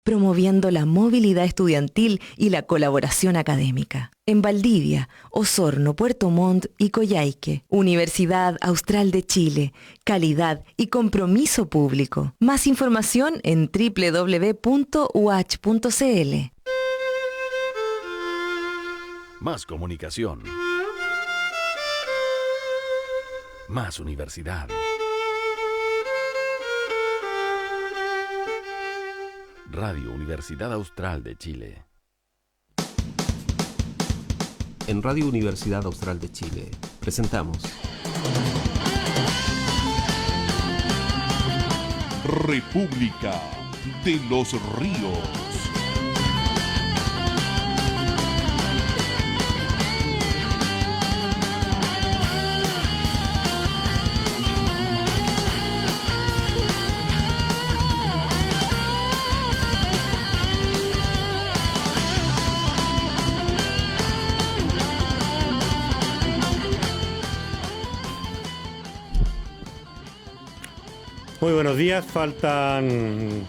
promoviendo la movilidad estudiantil y la colaboración académica. En Valdivia, Osorno, Puerto Montt y Coyhaique, Universidad Austral de Chile, calidad y compromiso público. Más información en www.uach.cl. Más comunicación. Más universidad. Radio Universidad Austral de Chile. En Radio Universidad Austral de Chile presentamos República de los Ríos. Muy buenos días, faltan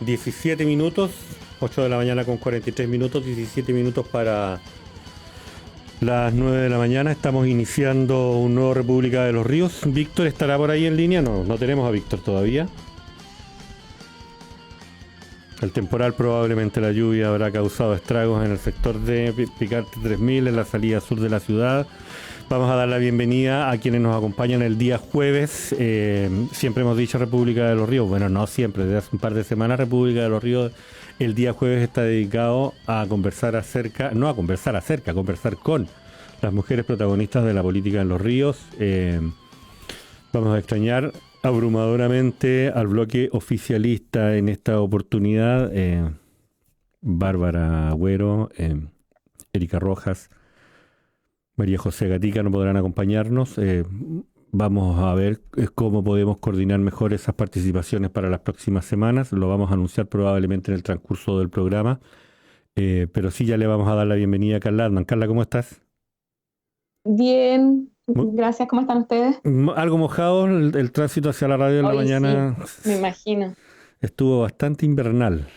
17 minutos, 8 de la mañana con 43 minutos, 17 minutos para las 9 de la mañana. Estamos iniciando un nuevo República de los Ríos. ¿Víctor estará por ahí en línea? No tenemos a Víctor todavía. El temporal, probablemente la lluvia, habrá causado estragos en el sector de Picarte 3000, en la salida sur de la ciudad. Vamos a dar la bienvenida a quienes nos acompañan el día jueves. Siempre hemos dicho República de los Ríos. Bueno, no siempre, desde hace un par de semanas República de los Ríos. El día jueves está dedicado a conversar a conversar con las mujeres protagonistas de la política en los ríos. Vamos a extrañar abrumadoramente al bloque oficialista en esta oportunidad. Bárbara Agüero, Erika Rojas, María José Gatica no podrán acompañarnos. Vamos a ver cómo podemos coordinar mejor esas participaciones para las próximas semanas. Lo vamos a anunciar probablemente en el transcurso del programa. Pero sí, ya le vamos a dar la bienvenida a Carla Adman. Carla, ¿cómo estás? Bien, gracias. ¿Cómo están ustedes? Algo mojado, el tránsito hacia la radio en la mañana. Sí, me imagino. Estuvo bastante invernal.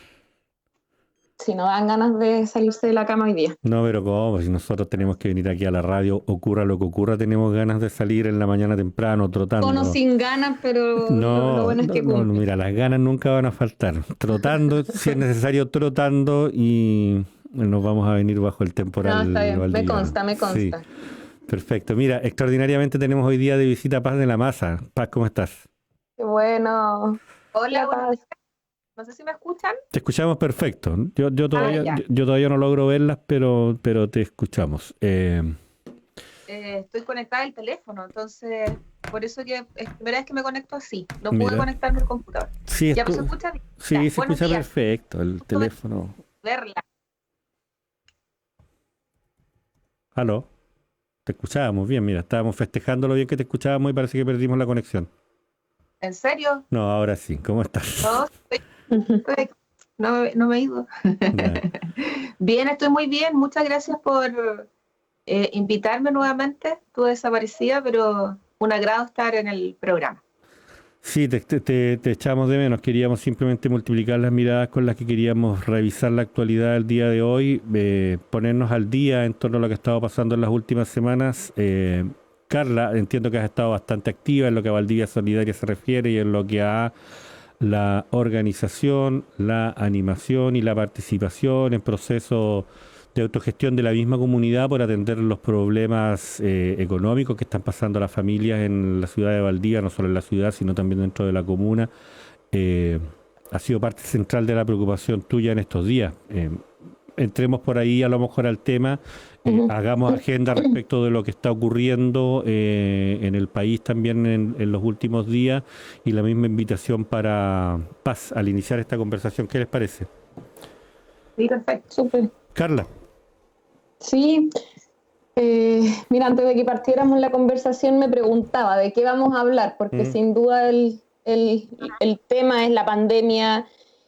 Si no dan ganas de salirse de la cama hoy día. No, pero ¿cómo? Si nosotros tenemos que venir aquí a la radio, ocurra lo que ocurra, tenemos ganas de salir en la mañana temprano, trotando. Con o sin ganas, pero lo bueno es que cumple. No, mira, las ganas nunca van a faltar. Trotando, si es necesario, trotando, y nos vamos a venir bajo el temporal. No, está bien, me consta. Sí. Perfecto. Mira, extraordinariamente tenemos hoy día de visita a Paz de la Maza. Paz, ¿cómo estás? Qué bueno. Hola, Paz. No sé si me escuchan. Te escuchamos perfecto. Yo todavía no logro verlas, pero te escuchamos. Estoy conectada al teléfono, entonces por eso que es primera vez que me conecto así. No pude conectarme al computador. Sí, ¿Ya se escucha bien? Sí, ya, se escucha días. Perfecto el teléfono. Verla. ¿Aló? Te escuchábamos bien, mira, estábamos festejando lo bien que te escuchábamos y parece que perdimos la conexión. ¿En serio? No, ahora sí. ¿Cómo estás? No me he ido. Bien, estoy muy bien. Muchas gracias por invitarme nuevamente. Estuve desaparecida, pero un agrado estar en el programa. Sí, te echamos de menos. Queríamos simplemente multiplicar las miradas con las que queríamos revisar la actualidad del día de hoy, ponernos al día en torno a lo que ha estado pasando en las últimas semanas. Carla, entiendo que has estado bastante activa en lo que a Valdivia Solidaria se refiere y en lo que a la organización, la animación y la participación en procesos de autogestión de la misma comunidad por atender los problemas económicos que están pasando las familias en la ciudad de Valdivia, no solo en la ciudad, sino también dentro de la comuna. Ha sido parte central de la preocupación tuya en estos días. Entremos por ahí a lo mejor al tema, hagamos agenda respecto de lo que está ocurriendo en el país también en los últimos días, y la misma invitación para Paz al iniciar esta conversación. ¿Qué les parece? Sí, perfecto, súper. Carla. Sí, mira, antes de que partiéramos la conversación me preguntaba de qué vamos a hablar, porque sin duda el tema es la pandemia.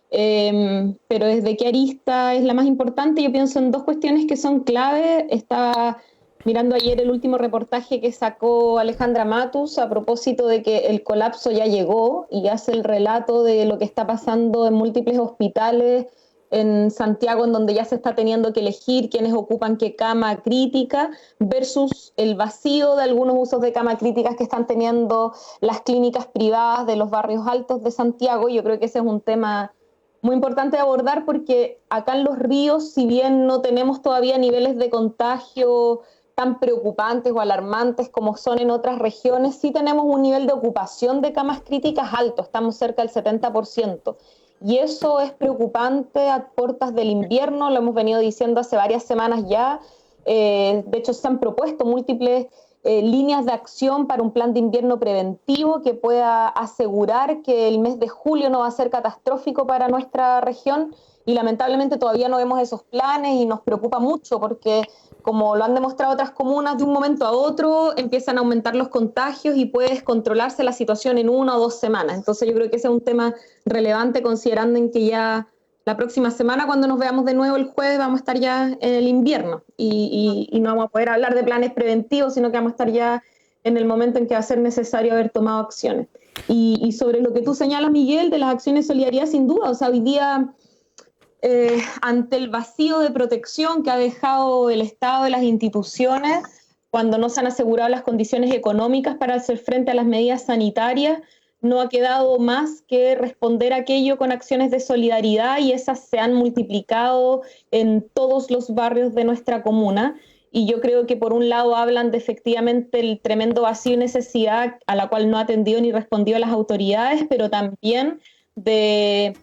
Pero desde qué arista es la más importante. Yo pienso en dos cuestiones que son clave. Está mirando ayer el último reportaje que sacó Alejandra Matus a propósito de que el colapso ya llegó, y hace el relato de lo que está pasando en múltiples hospitales en Santiago, en donde ya se está teniendo que elegir quiénes ocupan qué cama crítica, versus el vacío de algunos usos de cama críticas que están teniendo las clínicas privadas de los barrios altos de Santiago. Yo creo que ese es un tema muy importante de abordar, porque acá en Los Ríos, si bien no tenemos todavía niveles de contagio tan preocupantes o alarmantes como son en otras regiones, sí tenemos un nivel de ocupación de camas críticas alto, estamos cerca del 70%. Y eso es preocupante a puertas del invierno, lo hemos venido diciendo hace varias semanas ya. De hecho, se han propuesto múltiples líneas de acción para un plan de invierno preventivo que pueda asegurar que el mes de julio no va a ser catastrófico para nuestra región, y lamentablemente todavía no vemos esos planes y nos preocupa mucho porque, como lo han demostrado otras comunas, de un momento a otro empiezan a aumentar los contagios y puede descontrolarse la situación en 1 o 2 semanas. Entonces yo creo que ese es un tema relevante, considerando en que ya la próxima semana, cuando nos veamos de nuevo el jueves, vamos a estar ya en el invierno y no vamos a poder hablar de planes preventivos, sino que vamos a estar ya en el momento en que va a ser necesario haber tomado acciones. Y sobre lo que tú señalas, Miguel, de las acciones de solidaridad, sin duda, o sea, hoy día, ante el vacío de protección que ha dejado el Estado y las instituciones, cuando no se han asegurado las condiciones económicas para hacer frente a las medidas sanitarias, no ha quedado más que responder a aquello con acciones de solidaridad, y esas se han multiplicado en todos los barrios de nuestra comuna. Y yo creo que por un lado hablan de efectivamente el tremendo vacío y necesidad a la cual no ha atendido ni respondido las autoridades, pero también de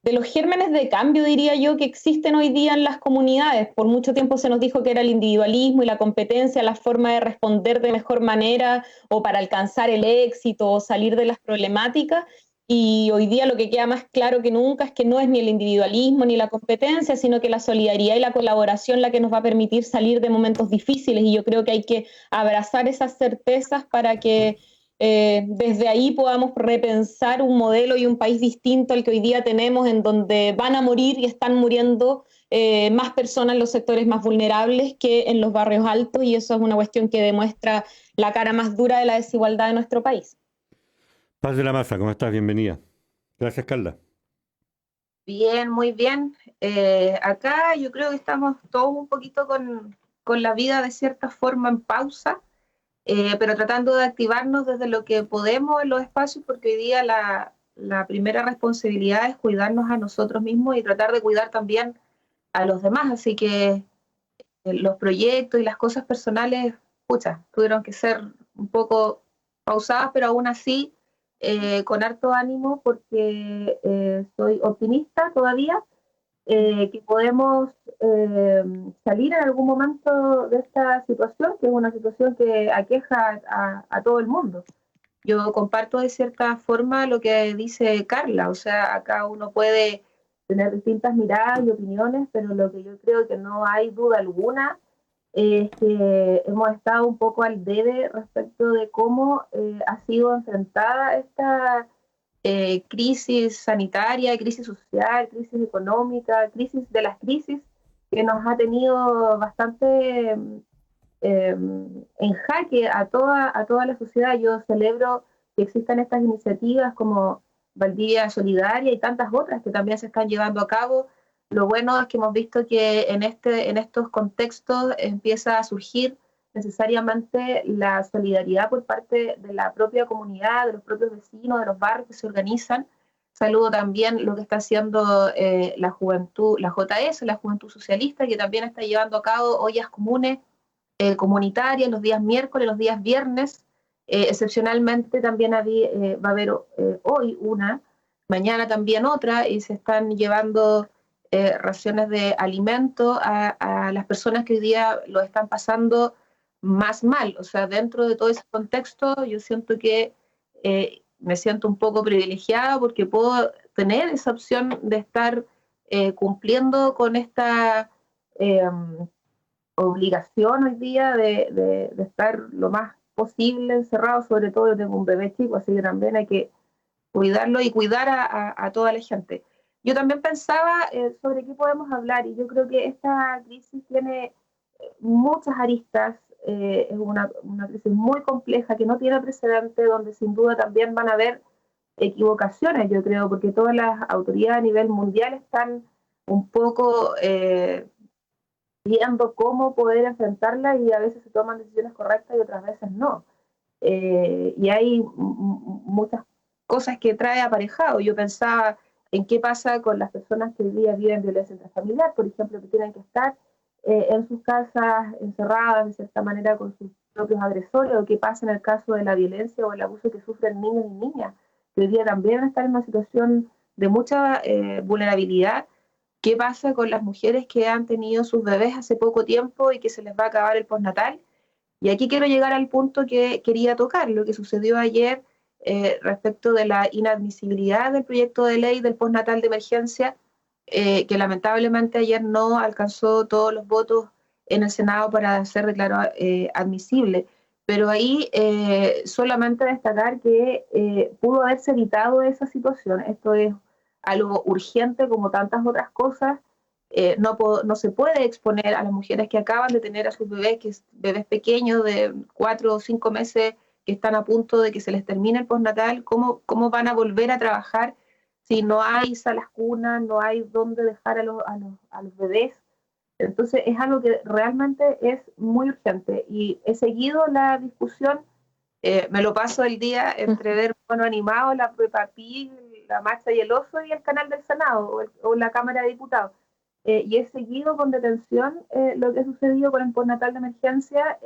los gérmenes de cambio, diría yo, que existen hoy día en las comunidades. Por mucho tiempo se nos dijo que era el individualismo y la competencia la forma de responder de mejor manera o para alcanzar el éxito o salir de las problemáticas, y hoy día lo que queda más claro que nunca es que no es ni el individualismo ni la competencia, sino que la solidaridad y la colaboración la que nos va a permitir salir de momentos difíciles, y yo creo que hay que abrazar esas certezas para que desde ahí podamos repensar un modelo y un país distinto al que hoy día tenemos, en donde van a morir y están muriendo más personas en los sectores más vulnerables que en los barrios altos, y eso es una cuestión que demuestra la cara más dura de la desigualdad de nuestro país. Paz de la Maza, ¿cómo estás? Bienvenida. Gracias, Carla. Bien, muy bien. Acá yo creo que estamos todos un poquito con la vida de cierta forma en pausa. Pero tratando de activarnos desde lo que podemos en los espacios, porque hoy día la primera responsabilidad es cuidarnos a nosotros mismos y tratar de cuidar también a los demás. Así que los proyectos y las cosas personales, pucha, tuvieron que ser un poco pausadas, pero aún así con harto ánimo, porque soy optimista todavía, que podemos salir en algún momento de esta situación, que es una situación que aqueja a todo el mundo. Yo comparto de cierta forma lo que dice Carla, o sea, acá uno puede tener distintas miradas y opiniones, pero lo que yo creo que no hay duda alguna es que hemos estado un poco al debe respecto de cómo ha sido enfrentada esta crisis sanitaria, crisis social, crisis económica, crisis de las crisis, que nos ha tenido bastante en jaque a toda la sociedad. Yo celebro que existan estas iniciativas como Valdivia Solidaria y tantas otras que también se están llevando a cabo. Lo bueno es que hemos visto que en estos contextos empieza a surgir necesariamente la solidaridad por parte de la propia comunidad, de los propios vecinos, de los barrios que se organizan. Saludo también lo que está haciendo la juventud, la JS, la Juventud Socialista, que también está llevando a cabo ollas comunes comunitarias los días miércoles, los días viernes. Excepcionalmente también va a haber hoy una, mañana también otra, y se están llevando raciones de alimento a las personas que hoy día lo están pasando más mal. O sea, dentro de todo ese contexto yo siento que me siento un poco privilegiada porque puedo tener esa opción de estar cumpliendo con esta obligación hoy día de estar lo más posible encerrado. Sobre todo yo tengo un bebé chico, así que también hay que cuidarlo y cuidar a toda la gente. Yo también pensaba sobre qué podemos hablar, y yo creo que esta crisis tiene muchas aristas, es una crisis muy compleja que no tiene precedente, donde sin duda también van a haber equivocaciones, yo creo, porque todas las autoridades a nivel mundial están un poco viendo cómo poder enfrentarla y a veces se toman decisiones correctas y otras veces no. Y hay muchas cosas que trae aparejado. Yo pensaba en qué pasa con las personas que hoy día viven violencia intrafamiliar, por ejemplo, que tienen que estar en sus casas encerradas de cierta manera con sus propios agresores, o qué pasa en el caso de la violencia o el abuso que sufren niños y niñas, que hoy día también están en una situación de mucha vulnerabilidad. ¿Qué pasa con las mujeres que han tenido sus bebés hace poco tiempo y que se les va a acabar el postnatal? Y aquí quiero llegar al punto que quería tocar, lo que sucedió ayer respecto de la inadmisibilidad del proyecto de ley del postnatal de emergencia, que lamentablemente ayer no alcanzó todos los votos en el Senado para ser declarado admisible. Pero ahí solamente destacar que pudo haberse evitado esa situación. Esto es algo urgente como tantas otras cosas. No se puede exponer a las mujeres que acaban de tener a sus bebés, bebés pequeños de 4 o 5 meses, que están a punto de que se les termine el postnatal. ¿Cómo van a volver a trabajar si no hay salas cunas, no hay dónde dejar a los bebés? Entonces es algo que realmente es muy urgente y he seguido la discusión. Me lo paso el día entre ver mono animado, la Peppa Pig, la Macha y el Oso y el canal del Senado o la Cámara de Diputados. Y he seguido con detención lo que ha sucedido con el postnatal de emergencia,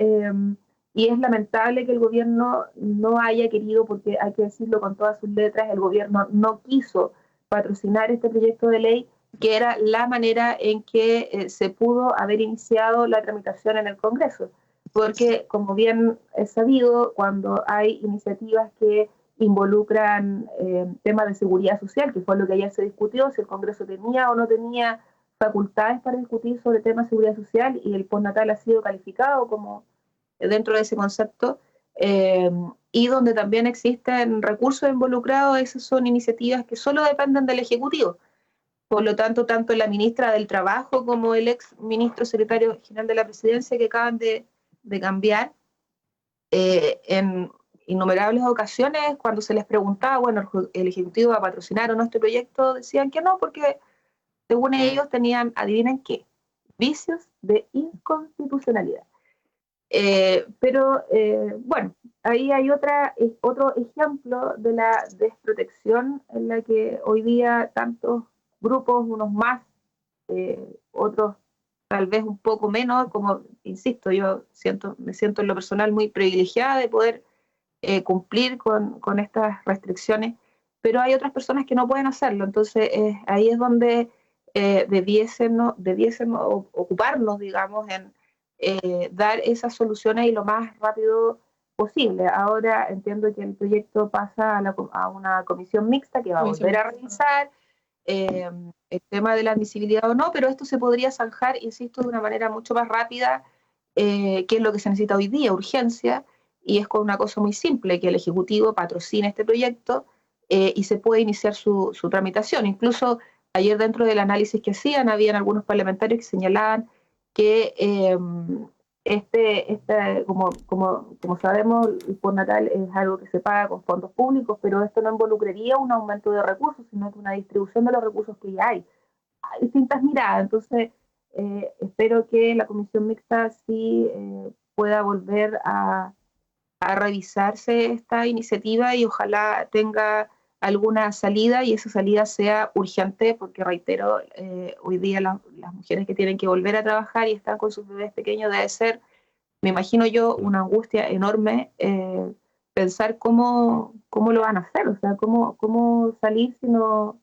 y es lamentable que el gobierno no haya querido, porque hay que decirlo con todas sus letras, el gobierno no quiso patrocinar este proyecto de ley, que era la manera en que se pudo haber iniciado la tramitación en el Congreso. Porque, como bien es sabido, cuando hay iniciativas que involucran temas de seguridad social, que fue lo que ayer se discutió, si el Congreso tenía o no tenía facultades para discutir sobre temas de seguridad social, y el postnatal ha sido calificado como dentro de ese concepto, y donde también existen recursos involucrados, esas son iniciativas que solo dependen del Ejecutivo. Por lo tanto, tanto la ministra del Trabajo como el ex ministro secretario general de la Presidencia, que acaban de cambiar, en innumerables ocasiones, cuando se les preguntaba, bueno, el Ejecutivo va a patrocinar o no este proyecto, decían que no, porque según ellos tenían, adivinen qué, vicios de inconstitucionalidad. Pero bueno, ahí hay otro ejemplo de la desprotección en la que hoy día tantos grupos, unos más, otros tal vez un poco menos, como insisto, me siento en lo personal muy privilegiada de poder cumplir con estas restricciones, pero hay otras personas que no pueden hacerlo. Entonces ahí es donde debiésemos ocuparnos, digamos, en dar esas soluciones y lo más rápido posible. Ahora entiendo que el proyecto pasa a una comisión mixta que va a volver a revisar el tema de la admisibilidad o no, pero esto se podría zanjar, insisto, de una manera mucho más rápida, que es lo que se necesita hoy día, urgencia, y es con una cosa muy simple, que el Ejecutivo patrocine este proyecto y se puede iniciar su tramitación. Incluso ayer, dentro del análisis que hacían, habían algunos parlamentarios que señalaban que como sabemos, el postnatal es algo que se paga con fondos públicos, pero esto no involucraría un aumento de recursos, sino que una distribución de los recursos que ya hay. Hay distintas miradas. Entonces espero que la comisión mixta sí pueda volver a revisarse esta iniciativa y ojalá tenga alguna salida, y esa salida sea urgente, porque reitero, hoy día las mujeres que tienen que volver a trabajar y están con sus bebés pequeños, debe ser, me imagino yo, una angustia enorme pensar cómo lo van a hacer, o sea, cómo salir si no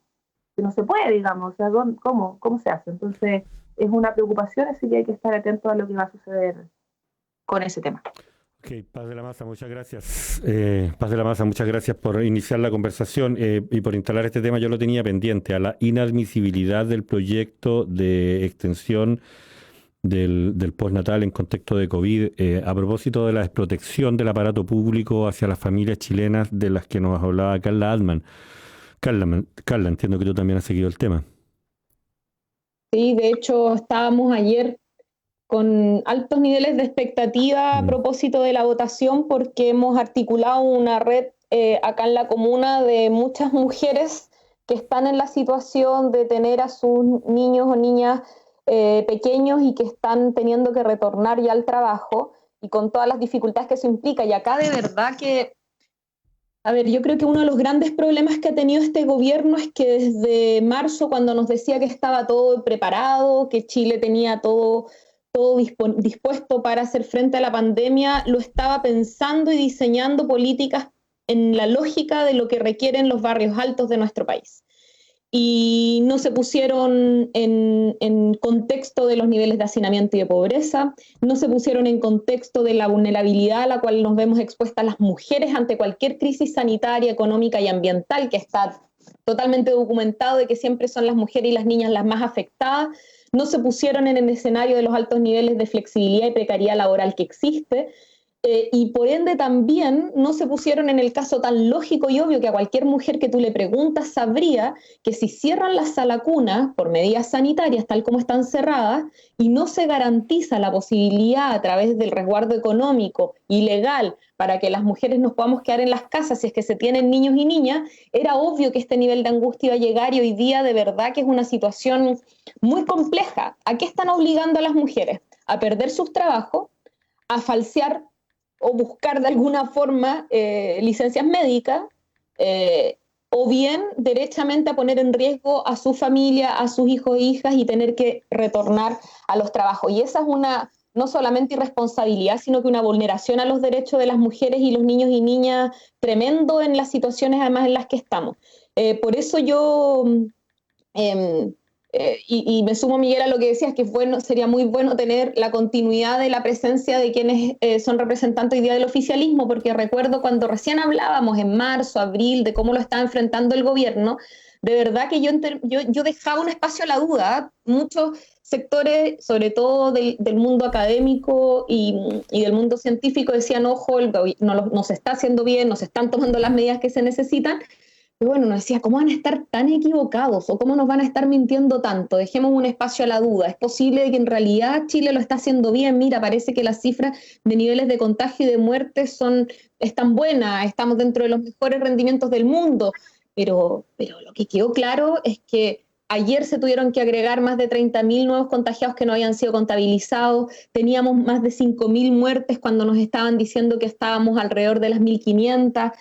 se puede, digamos, o sea, cómo se hace. Entonces es una preocupación, así que hay que estar atentos a lo que va a suceder con ese tema. Ok, Paz de la Maza, muchas gracias. Paz de la Maza, muchas gracias por iniciar la conversación y por instalar este tema. Yo lo tenía pendiente, a la inadmisibilidad del proyecto de extensión del postnatal en contexto de COVID, a propósito de la desprotección del aparato público hacia las familias chilenas de las que nos hablaba Carla Altman. Carla, entiendo que tú también has seguido el tema. Sí, de hecho estábamos ayer con altos niveles de expectativa a propósito de la votación, porque hemos articulado una red acá en la comuna de muchas mujeres que están en la situación de tener a sus niños o niñas pequeños y que están teniendo que retornar ya al trabajo y con todas las dificultades que eso implica. Y acá de verdad que, a ver, yo creo que uno de los grandes problemas que ha tenido este gobierno es que desde marzo, cuando nos decía que estaba todo preparado, que Chile tenía todo dispuesto para hacer frente a la pandemia, lo estaba pensando y diseñando políticas en la lógica de lo que requieren los barrios altos de nuestro país. Y no se pusieron en contexto de los niveles de hacinamiento y de pobreza, no se pusieron en contexto de la vulnerabilidad a la cual nos vemos expuestas las mujeres ante cualquier crisis sanitaria, económica y ambiental, que está totalmente documentado de que siempre son las mujeres y las niñas las más afectadas. No se pusieron en el escenario de los altos niveles de flexibilidad y precariedad laboral que existe. Y por ende también no se pusieron en el caso tan lógico y obvio que a cualquier mujer que tú le preguntas sabría que si cierran las salacunas por medidas sanitarias tal como están cerradas y no se garantiza la posibilidad a través del resguardo económico y legal para que las mujeres nos podamos quedar en las casas si es que se tienen niños y niñas, era obvio que este nivel de angustia iba a llegar y hoy día de verdad que es una situación muy compleja. ¿A qué están obligando a las mujeres? A perder sus trabajos, a falsear o buscar de alguna forma licencias médicas, o bien derechamente a poner en riesgo a su familia, a sus hijos e hijas y tener que retornar a los trabajos. Y esa es una, no solamente irresponsabilidad, sino que una vulneración a los derechos de las mujeres y los niños y niñas tremendo en las situaciones además en las que estamos. Por eso yo... y me sumo, Miguel, a lo que decías, que sería muy bueno tener la continuidad de la presencia de quienes son representantes hoy día del oficialismo, porque recuerdo cuando recién hablábamos en marzo, abril, de cómo lo estaba enfrentando el gobierno, de verdad que yo dejaba un espacio a la duda. Muchos sectores, sobre todo del mundo académico y del mundo científico, decían, ojo, no se está haciendo bien, no se están tomando las medidas que se necesitan. Y bueno, nos decía, ¿cómo van a estar tan equivocados? ¿O cómo nos van a estar mintiendo tanto? Dejemos un espacio a la duda. ¿Es posible que en realidad Chile lo está haciendo bien? Mira, parece que las cifras de niveles de contagio y de muerte están buenas, estamos dentro de los mejores rendimientos del mundo. Pero lo que quedó claro es que ayer se tuvieron que agregar más de 30.000 nuevos contagiados que no habían sido contabilizados. Teníamos más de 5.000 muertes cuando nos estaban diciendo que estábamos alrededor de las 1.500.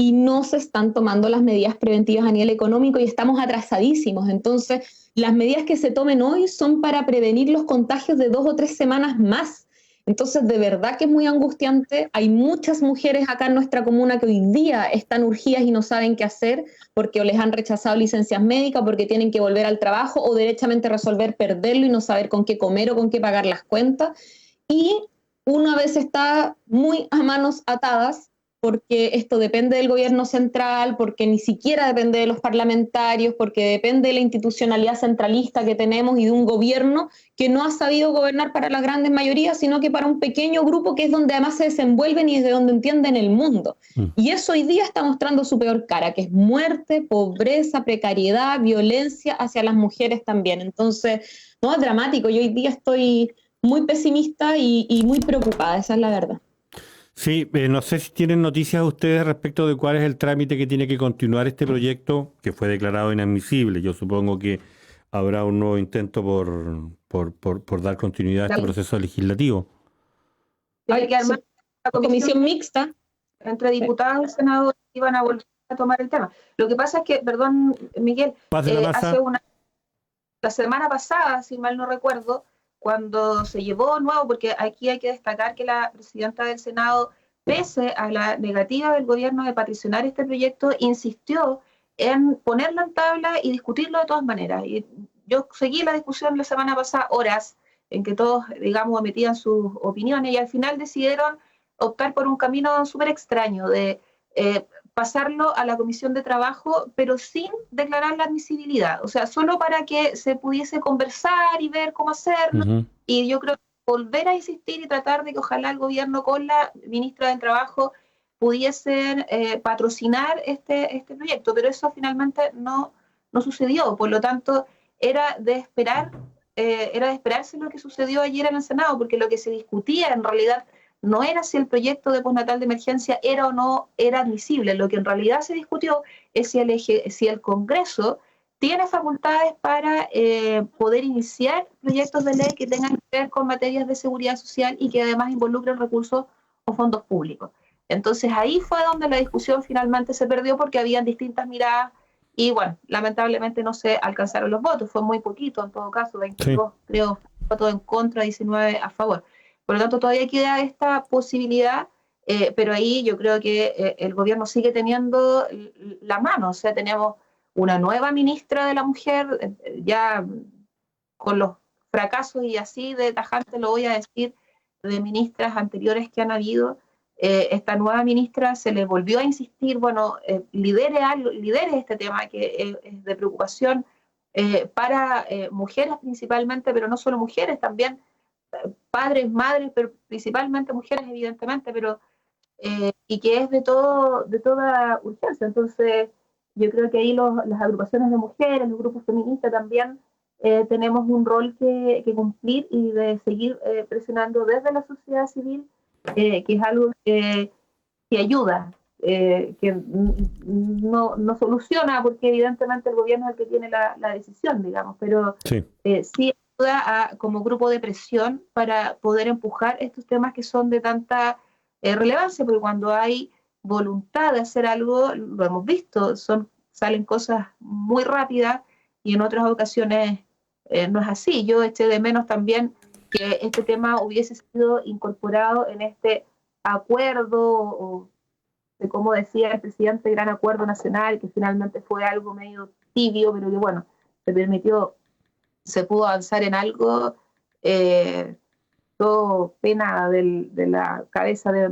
Y no se están tomando las medidas preventivas a nivel económico y estamos atrasadísimos. Entonces, las medidas que se tomen hoy son para prevenir los contagios de 2 o 3 semanas más. Entonces, de verdad que es muy angustiante. Hay muchas mujeres acá en nuestra comuna que hoy día están urgidas y no saben qué hacer porque o les han rechazado licencias médicas, porque tienen que volver al trabajo o derechamente resolver perderlo y no saber con qué comer o con qué pagar las cuentas. Y uno a veces está muy a manos atadas porque esto depende del gobierno central, porque ni siquiera depende de los parlamentarios, porque depende de la institucionalidad centralista que tenemos y de un gobierno que no ha sabido gobernar para las grandes mayorías, sino que para un pequeño grupo que es donde además se desenvuelven y desde donde entienden el mundo. Y eso hoy día está mostrando su peor cara, que es muerte, pobreza, precariedad, violencia hacia las mujeres también. Entonces, no, es dramático. Yo hoy día estoy muy pesimista y muy preocupada, esa es la verdad. Sí, no sé si tienen noticias ustedes respecto de cuál es el trámite que tiene que continuar este proyecto que fue declarado inadmisible. Yo supongo que habrá un nuevo intento por dar continuidad a este proceso legislativo. Hay que armar la comisión mixta entre diputados y senadores iban a volver a tomar el tema. Lo que pasa es que, perdón, Miguel, la semana pasada, si mal no recuerdo, cuando se llevó nuevo, porque aquí hay que destacar que la presidenta del Senado, pese a la negativa del gobierno de peticionar este proyecto, insistió en ponerlo en tabla y discutirlo de todas maneras. Y yo seguí la discusión la semana pasada, horas, en que todos, digamos, emitían sus opiniones y al final decidieron optar por un camino súper extraño de pasarlo a la Comisión de Trabajo, pero sin declarar la admisibilidad. O sea, solo para que se pudiese conversar y ver cómo hacerlo. Uh-huh. Y yo creo que volver a insistir y tratar de que ojalá el gobierno con la ministra del Trabajo pudiesen patrocinar este proyecto, pero eso finalmente no sucedió. Por lo tanto, era de esperar era de esperarse lo que sucedió ayer en el Senado, porque lo que se discutía en realidad no era si el proyecto de postnatal de emergencia era o no era admisible. Lo que en realidad se discutió es si el Congreso tiene facultades para poder iniciar proyectos de ley que tengan que ver con materias de seguridad social y que además involucren recursos o fondos públicos. Entonces ahí fue donde la discusión finalmente se perdió porque habían distintas miradas y bueno, lamentablemente no se alcanzaron los votos, fue muy poquito en todo caso, 22 creo, votos en contra, 19 a favor. Por lo tanto todavía queda esta posibilidad, pero ahí yo creo que el gobierno sigue teniendo la mano, o sea, teníamos una nueva ministra de la mujer, ya con los fracasos y así de tajante lo voy a decir, de ministras anteriores que han habido, esta nueva ministra se le volvió a insistir, bueno, lidere este tema que es de preocupación para mujeres principalmente, pero no solo mujeres, también padres, madres, pero principalmente mujeres evidentemente, pero y que es de toda urgencia. Entonces yo creo que ahí las agrupaciones de mujeres, los grupos feministas también tenemos un rol que cumplir y de seguir presionando desde la sociedad civil, que es algo que ayuda, que no soluciona, porque evidentemente el gobierno es el que tiene la decisión, digamos, pero sí ayuda como grupo de presión para poder empujar estos temas que son de tanta relevancia, porque cuando hay voluntad de hacer algo, lo hemos visto, salen cosas muy rápidas y en otras ocasiones no es así. Yo eché de menos también que este tema hubiese sido incorporado en este acuerdo, o de como decía el presidente, gran acuerdo nacional, que finalmente fue algo medio tibio, pero que bueno, se pudo avanzar en algo, todo pena de la cabeza de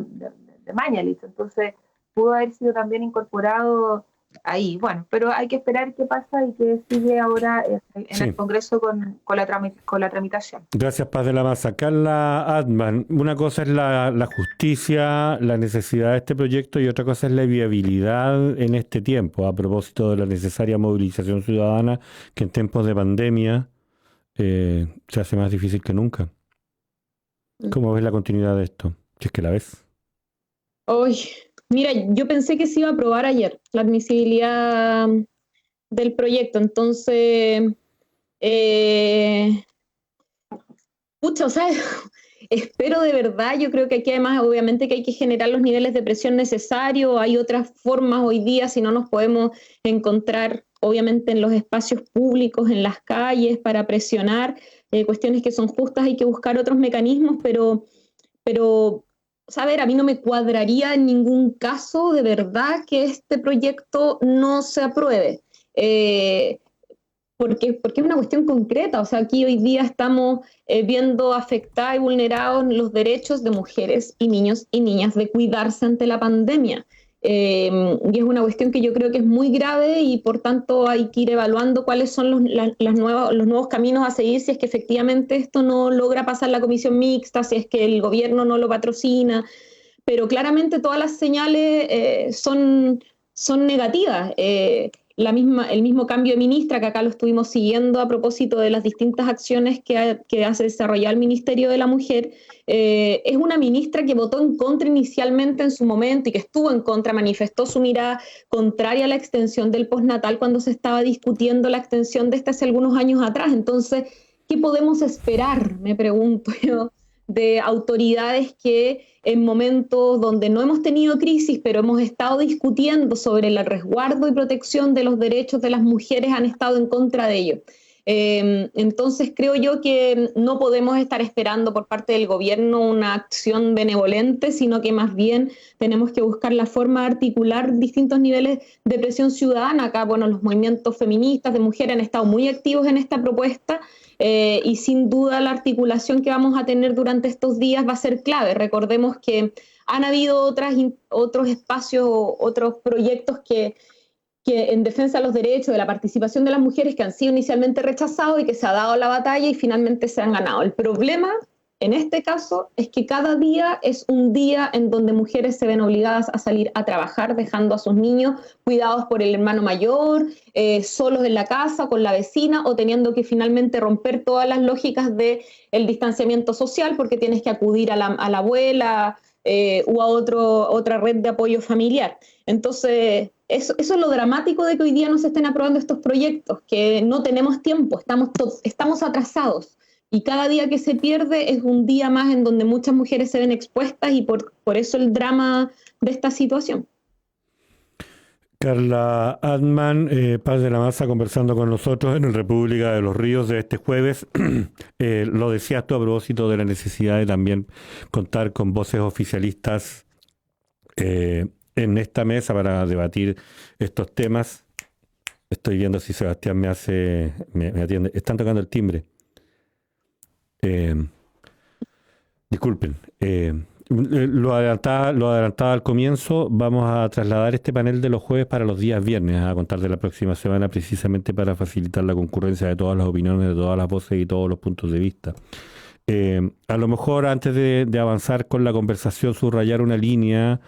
Mañalich, entonces pudo haber sido también incorporado ahí. Bueno, pero hay que esperar qué pasa y qué sigue ahora en el Congreso con la tramitación. Gracias, Paz de la Maza. Carla Adman, una cosa es la justicia, la necesidad de este proyecto y otra cosa es la viabilidad en este tiempo, a propósito de la necesaria movilización ciudadana que en tiempos de pandemia se hace más difícil que nunca. ¿Cómo ves la continuidad de esto? Si es que la ves. Mira, yo pensé que se iba a aprobar ayer la admisibilidad del proyecto, entonces, o sea, espero de verdad, yo creo que aquí además obviamente que hay que generar los niveles de presión necesarios, hay otras formas hoy día, si no nos podemos encontrar obviamente en los espacios públicos, en las calles, para presionar cuestiones que son justas, hay que buscar otros mecanismos, pero a mí no me cuadraría en ningún caso de verdad que este proyecto no se apruebe, porque es una cuestión concreta. O sea, aquí hoy día estamos viendo afectados y vulnerados los derechos de mujeres y niños y niñas de cuidarse ante la pandemia. Y es una cuestión que yo creo que es muy grave y por tanto hay que ir evaluando cuáles son los nuevos caminos a seguir si es que efectivamente esto no logra pasar la comisión mixta, si es que el gobierno no lo patrocina, pero claramente todas las señales son negativas. El mismo cambio de ministra, que acá lo estuvimos siguiendo a propósito de las distintas acciones que hace desarrollar el Ministerio de la Mujer, es una ministra que votó en contra inicialmente en su momento y que estuvo en contra, manifestó su mirada contraria a la extensión del postnatal cuando se estaba discutiendo la extensión de hace algunos años atrás. Entonces, ¿qué podemos esperar, me pregunto yo, de autoridades que en momentos donde no hemos tenido crisis, pero hemos estado discutiendo sobre el resguardo y protección de los derechos de las mujeres, han estado en contra de ello? Entonces creo yo que no podemos estar esperando por parte del gobierno una acción benevolente, sino que más bien tenemos que buscar la forma de articular distintos niveles de presión ciudadana. Acá, los movimientos feministas de mujeres han estado muy activos en esta propuesta, y sin duda la articulación que vamos a tener durante estos días va a ser clave. Recordemos que han habido otros espacios, otros proyectos que en defensa de los derechos, de la participación de las mujeres, que han sido inicialmente rechazados y que se ha dado la batalla y finalmente se han ganado. El problema en este caso es que cada día es un día en donde mujeres se ven obligadas a salir a trabajar, dejando a sus niños cuidados por el hermano mayor, solos en la casa, con la vecina, o teniendo que finalmente romper todas las lógicas del distanciamiento social porque tienes que acudir a la abuela u a otra red de apoyo familiar. Entonces, eso es lo dramático de que hoy día no se estén aprobando estos proyectos, que no tenemos tiempo, estamos atrasados. Y cada día que se pierde es un día más en donde muchas mujeres se ven expuestas y por eso el drama de esta situación. Carla Adman, Paz de la Maza, conversando con nosotros en República de los Ríos de este jueves. Lo decías tú a propósito de la necesidad de también contar con voces oficialistas en esta mesa para debatir estos temas. Estoy viendo si Sebastián me atiende. Están tocando el timbre. Disculpen, lo adelantaba al comienzo. Vamos a trasladar este panel de los jueves para los días viernes, a contar de la próxima semana, precisamente para facilitar la concurrencia de todas las opiniones, de todas las voces y todos los puntos de vista. A lo mejor antes de avanzar con la conversación, subrayar una línea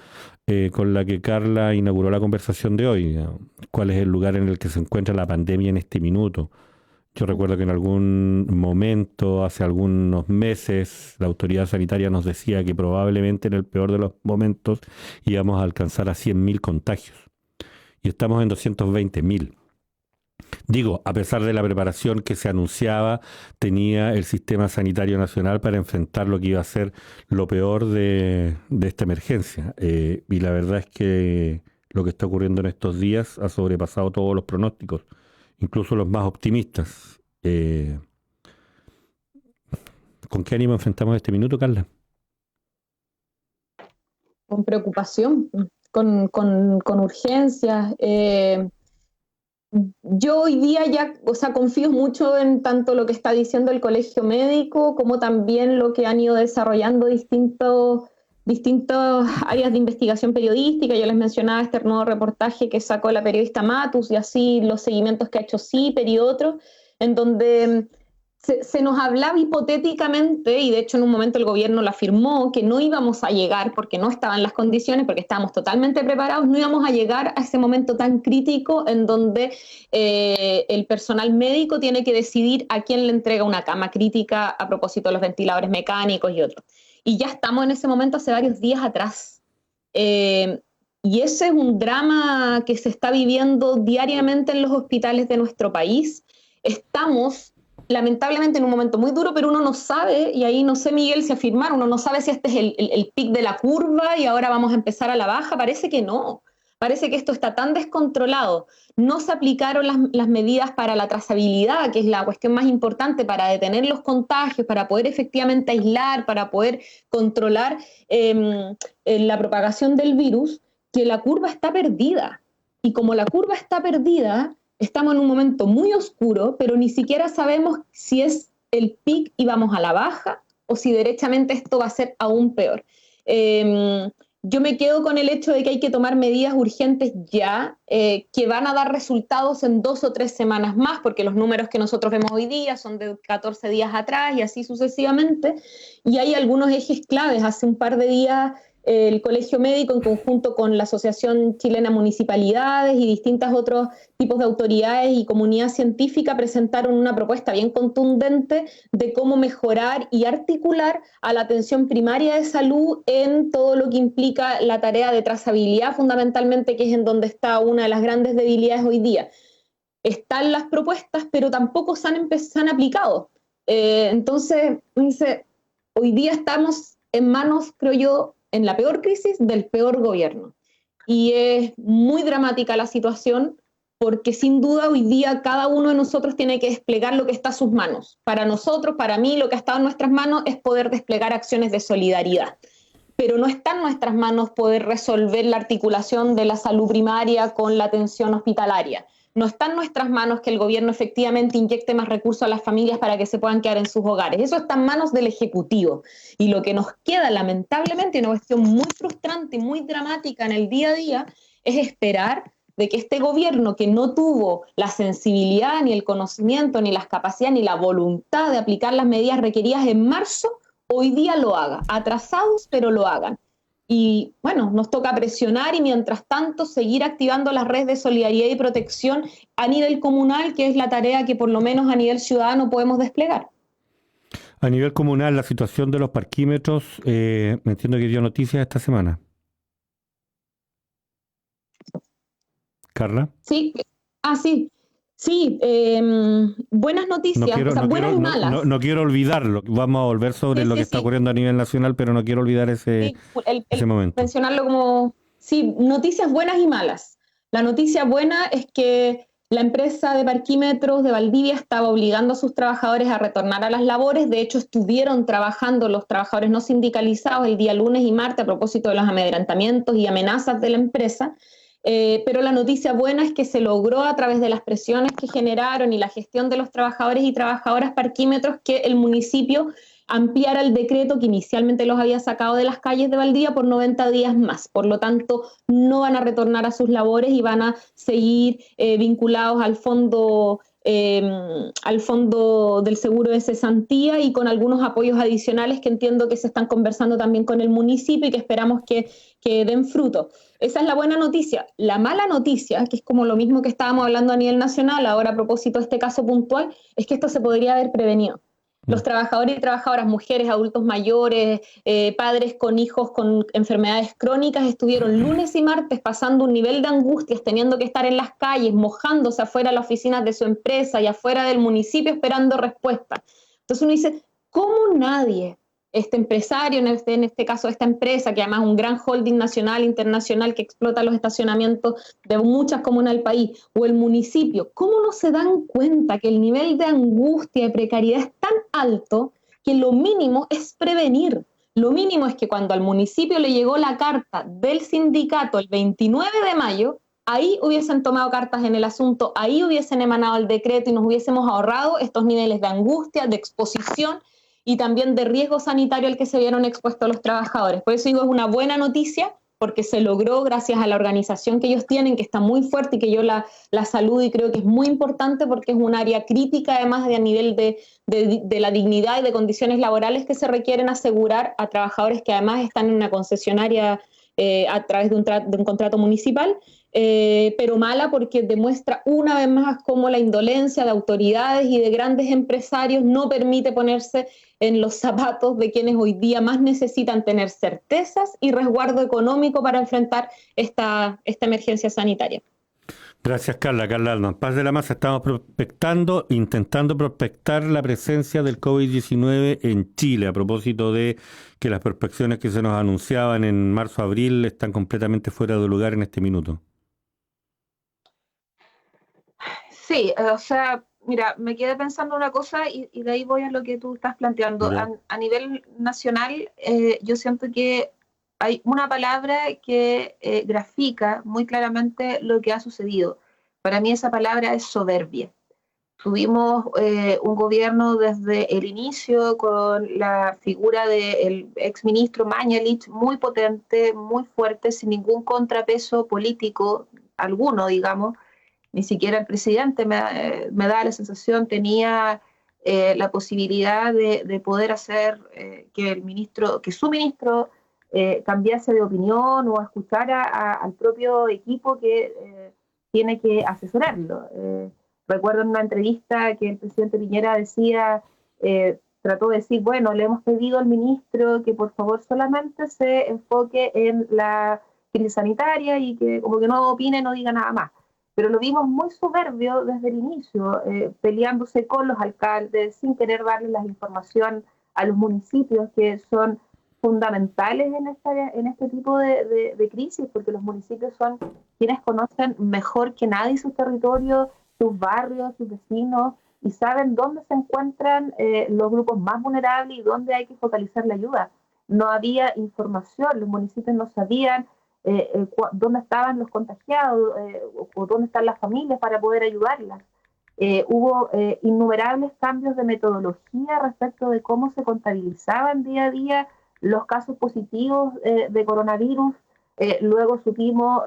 con la que Carla inauguró la conversación de hoy. ¿Cuál es el lugar en el que se encuentra la pandemia en este minuto? Yo recuerdo que en algún momento, hace algunos meses, la autoridad sanitaria nos decía que probablemente en el peor de los momentos íbamos a alcanzar a 100.000 contagios. Y estamos en 220.000. Digo, a pesar de la preparación que se anunciaba, tenía el sistema sanitario nacional para enfrentar lo que iba a ser lo peor de esta emergencia. Y la verdad es que lo que está ocurriendo en estos días ha sobrepasado todos los pronósticos, incluso los más optimistas. ¿Con qué ánimo enfrentamos este minuto, Carla? Con preocupación, con urgencias. Yo hoy día ya, confío mucho en tanto lo que está diciendo el Colegio Médico como también lo que han ido desarrollando distintas áreas de investigación periodística. Yo les mencionaba este nuevo reportaje que sacó la periodista Matus y así los seguimientos que ha hecho CIPER y otros, en donde se nos hablaba hipotéticamente, y de hecho en un momento el gobierno lo afirmó, que no íbamos a llegar, porque no estaban las condiciones, porque estábamos totalmente preparados, no íbamos a llegar a ese momento tan crítico en donde el personal médico tiene que decidir a quién le entrega una cama crítica a propósito de los ventiladores mecánicos y otros. Y ya estamos en ese momento hace varios días atrás. Y ese es un drama que se está viviendo diariamente en los hospitales de nuestro país. Estamos lamentablemente en un momento muy duro, pero uno no sabe, y ahí no sé, Miguel, si afirmar, uno no sabe si este es el pic de la curva y ahora vamos a empezar a la baja. Parece que no. Parece que esto está tan descontrolado. No se aplicaron las medidas para la trazabilidad, que es la cuestión más importante para detener los contagios, para poder efectivamente aislar, para poder controlar la propagación del virus, que la curva está perdida. Y como la curva está perdida, estamos en un momento muy oscuro, pero ni siquiera sabemos si es el pic y vamos a la baja o si derechamente esto va a ser aún peor. Yo me quedo con el hecho de que hay que tomar medidas urgentes ya, que van a dar resultados en 2 o 3 semanas más, porque los números que nosotros vemos hoy día son de 14 días atrás y así sucesivamente, y hay algunos ejes claves. Hace un par de días el Colegio Médico, en conjunto con la Asociación Chilena Municipalidades y distintos otros tipos de autoridades y comunidad científica, presentaron una propuesta bien contundente de cómo mejorar y articular a la atención primaria de salud en todo lo que implica la tarea de trazabilidad, fundamentalmente, que es en donde está una de las grandes debilidades hoy día. Están las propuestas, pero tampoco se han aplicado. Entonces, hoy día estamos en manos, creo yo, en la peor crisis del peor gobierno. Y es muy dramática la situación, porque sin duda hoy día cada uno de nosotros tiene que desplegar lo que está a sus manos. Para nosotros, para mí, lo que ha estado en nuestras manos es poder desplegar acciones de solidaridad. Pero no está en nuestras manos poder resolver la articulación de la salud primaria con la atención hospitalaria. No está en nuestras manos que el gobierno efectivamente inyecte más recursos a las familias para que se puedan quedar en sus hogares. Eso está en manos del Ejecutivo. Y lo que nos queda, lamentablemente, una cuestión muy frustrante y muy dramática en el día a día, es esperar de que este gobierno, que no tuvo la sensibilidad, ni el conocimiento, ni las capacidades, ni la voluntad de aplicar las medidas requeridas en marzo, hoy día lo haga, atrasados, pero lo hagan. Y bueno, nos toca presionar y mientras tanto seguir activando las redes de solidaridad y protección a nivel comunal, que es la tarea que por lo menos a nivel ciudadano podemos desplegar. A nivel comunal, la situación de los parquímetros, me entiendo que dio noticias esta semana. ¿Carla? Sí, sí. Sí, buenas noticias, buenas y malas. No quiero olvidarlo. Vamos a volver sobre lo que está ocurriendo a nivel nacional, pero no quiero olvidar ese momento. Mencionarlo como, sí, noticias buenas y malas. La noticia buena es que la empresa de parquímetros de Valdivia estaba obligando a sus trabajadores a retornar a las labores. De hecho, estuvieron trabajando los trabajadores no sindicalizados el día lunes y martes a propósito de los amedrentamientos y amenazas de la empresa. Pero la noticia buena es que se logró a través de las presiones que generaron y la gestión de los trabajadores y trabajadoras parquímetros que el municipio ampliara el decreto que inicialmente los había sacado de las calles de Valdivia por 90 días más. Por lo tanto, no van a retornar a sus labores y van a seguir vinculados al fondo del seguro de cesantía y con algunos apoyos adicionales que entiendo que se están conversando también con el municipio y que esperamos que den fruto. Esa es la buena noticia. La mala noticia, que es como lo mismo que estábamos hablando a nivel nacional, ahora a propósito de este caso puntual, es que esto se podría haber prevenido. Los trabajadores y trabajadoras, mujeres, adultos mayores, padres con hijos con enfermedades crónicas, estuvieron lunes y martes pasando un nivel de angustias, teniendo que estar en las calles, mojándose afuera de las oficinas de su empresa y afuera del municipio esperando respuesta. Entonces uno dice, ¿cómo nadie, este empresario, en este caso esta empresa, que además es un gran holding nacional, internacional, que explota los estacionamientos de muchas comunas del país, o el municipio, cómo no se dan cuenta que el nivel de angustia y precariedad es tan alto que lo mínimo es prevenir? Lo mínimo es que cuando al municipio le llegó la carta del sindicato el 29 de mayo, ahí hubiesen tomado cartas en el asunto, ahí hubiesen emanado el decreto y nos hubiésemos ahorrado estos niveles de angustia, de exposición y también de riesgo sanitario al que se vieron expuestos los trabajadores. Por eso digo, es una buena noticia, porque se logró gracias a la organización que ellos tienen, que está muy fuerte y que yo la saludo y creo que es muy importante porque es un área crítica, además de a nivel de la dignidad y de condiciones laborales que se requieren asegurar a trabajadores que además están en una concesionaria a través de un contrato municipal. Pero mala porque demuestra una vez más cómo la indolencia de autoridades y de grandes empresarios no permite ponerse en los zapatos de quienes hoy día más necesitan tener certezas y resguardo económico para enfrentar esta emergencia sanitaria. Gracias, Carla. Carla Altman. Paz de la Masa, estamos intentando prospectar la presencia del COVID-19 en Chile, a propósito de que las prospecciones que se nos anunciaban en marzo-abril están completamente fuera de lugar en este minuto. Sí, o sea, mira, me quedé pensando una cosa y de ahí voy a lo que tú estás planteando. A nivel nacional, yo siento que hay una palabra que grafica muy claramente lo que ha sucedido. Para mí esa palabra es soberbia. Tuvimos un gobierno desde el inicio con la figura del exministro Mañalich muy potente, muy fuerte, sin ningún contrapeso político alguno, digamos. Ni siquiera el presidente, me da la sensación, tenía la posibilidad de poder hacer que su ministro cambiase de opinión o escuchara al propio equipo que tiene que asesorarlo. Recuerdo en una entrevista que el presidente Piñera trató de decir, bueno, le hemos pedido al ministro que por favor solamente se enfoque en la crisis sanitaria y que como que no opine, no diga nada más. Pero lo vimos muy soberbio desde el inicio, peleándose con los alcaldes, sin querer darle la información a los municipios que son fundamentales en este tipo de crisis, porque los municipios son quienes conocen mejor que nadie sus territorios, sus barrios, sus vecinos, y saben dónde se encuentran los grupos más vulnerables y dónde hay que focalizar la ayuda. No había información, los municipios no sabían dónde estaban los contagiados o dónde están las familias para poder ayudarlas. Hubo innumerables cambios de metodología respecto de cómo se contabilizaban día a día los casos positivos de coronavirus. Luego supimos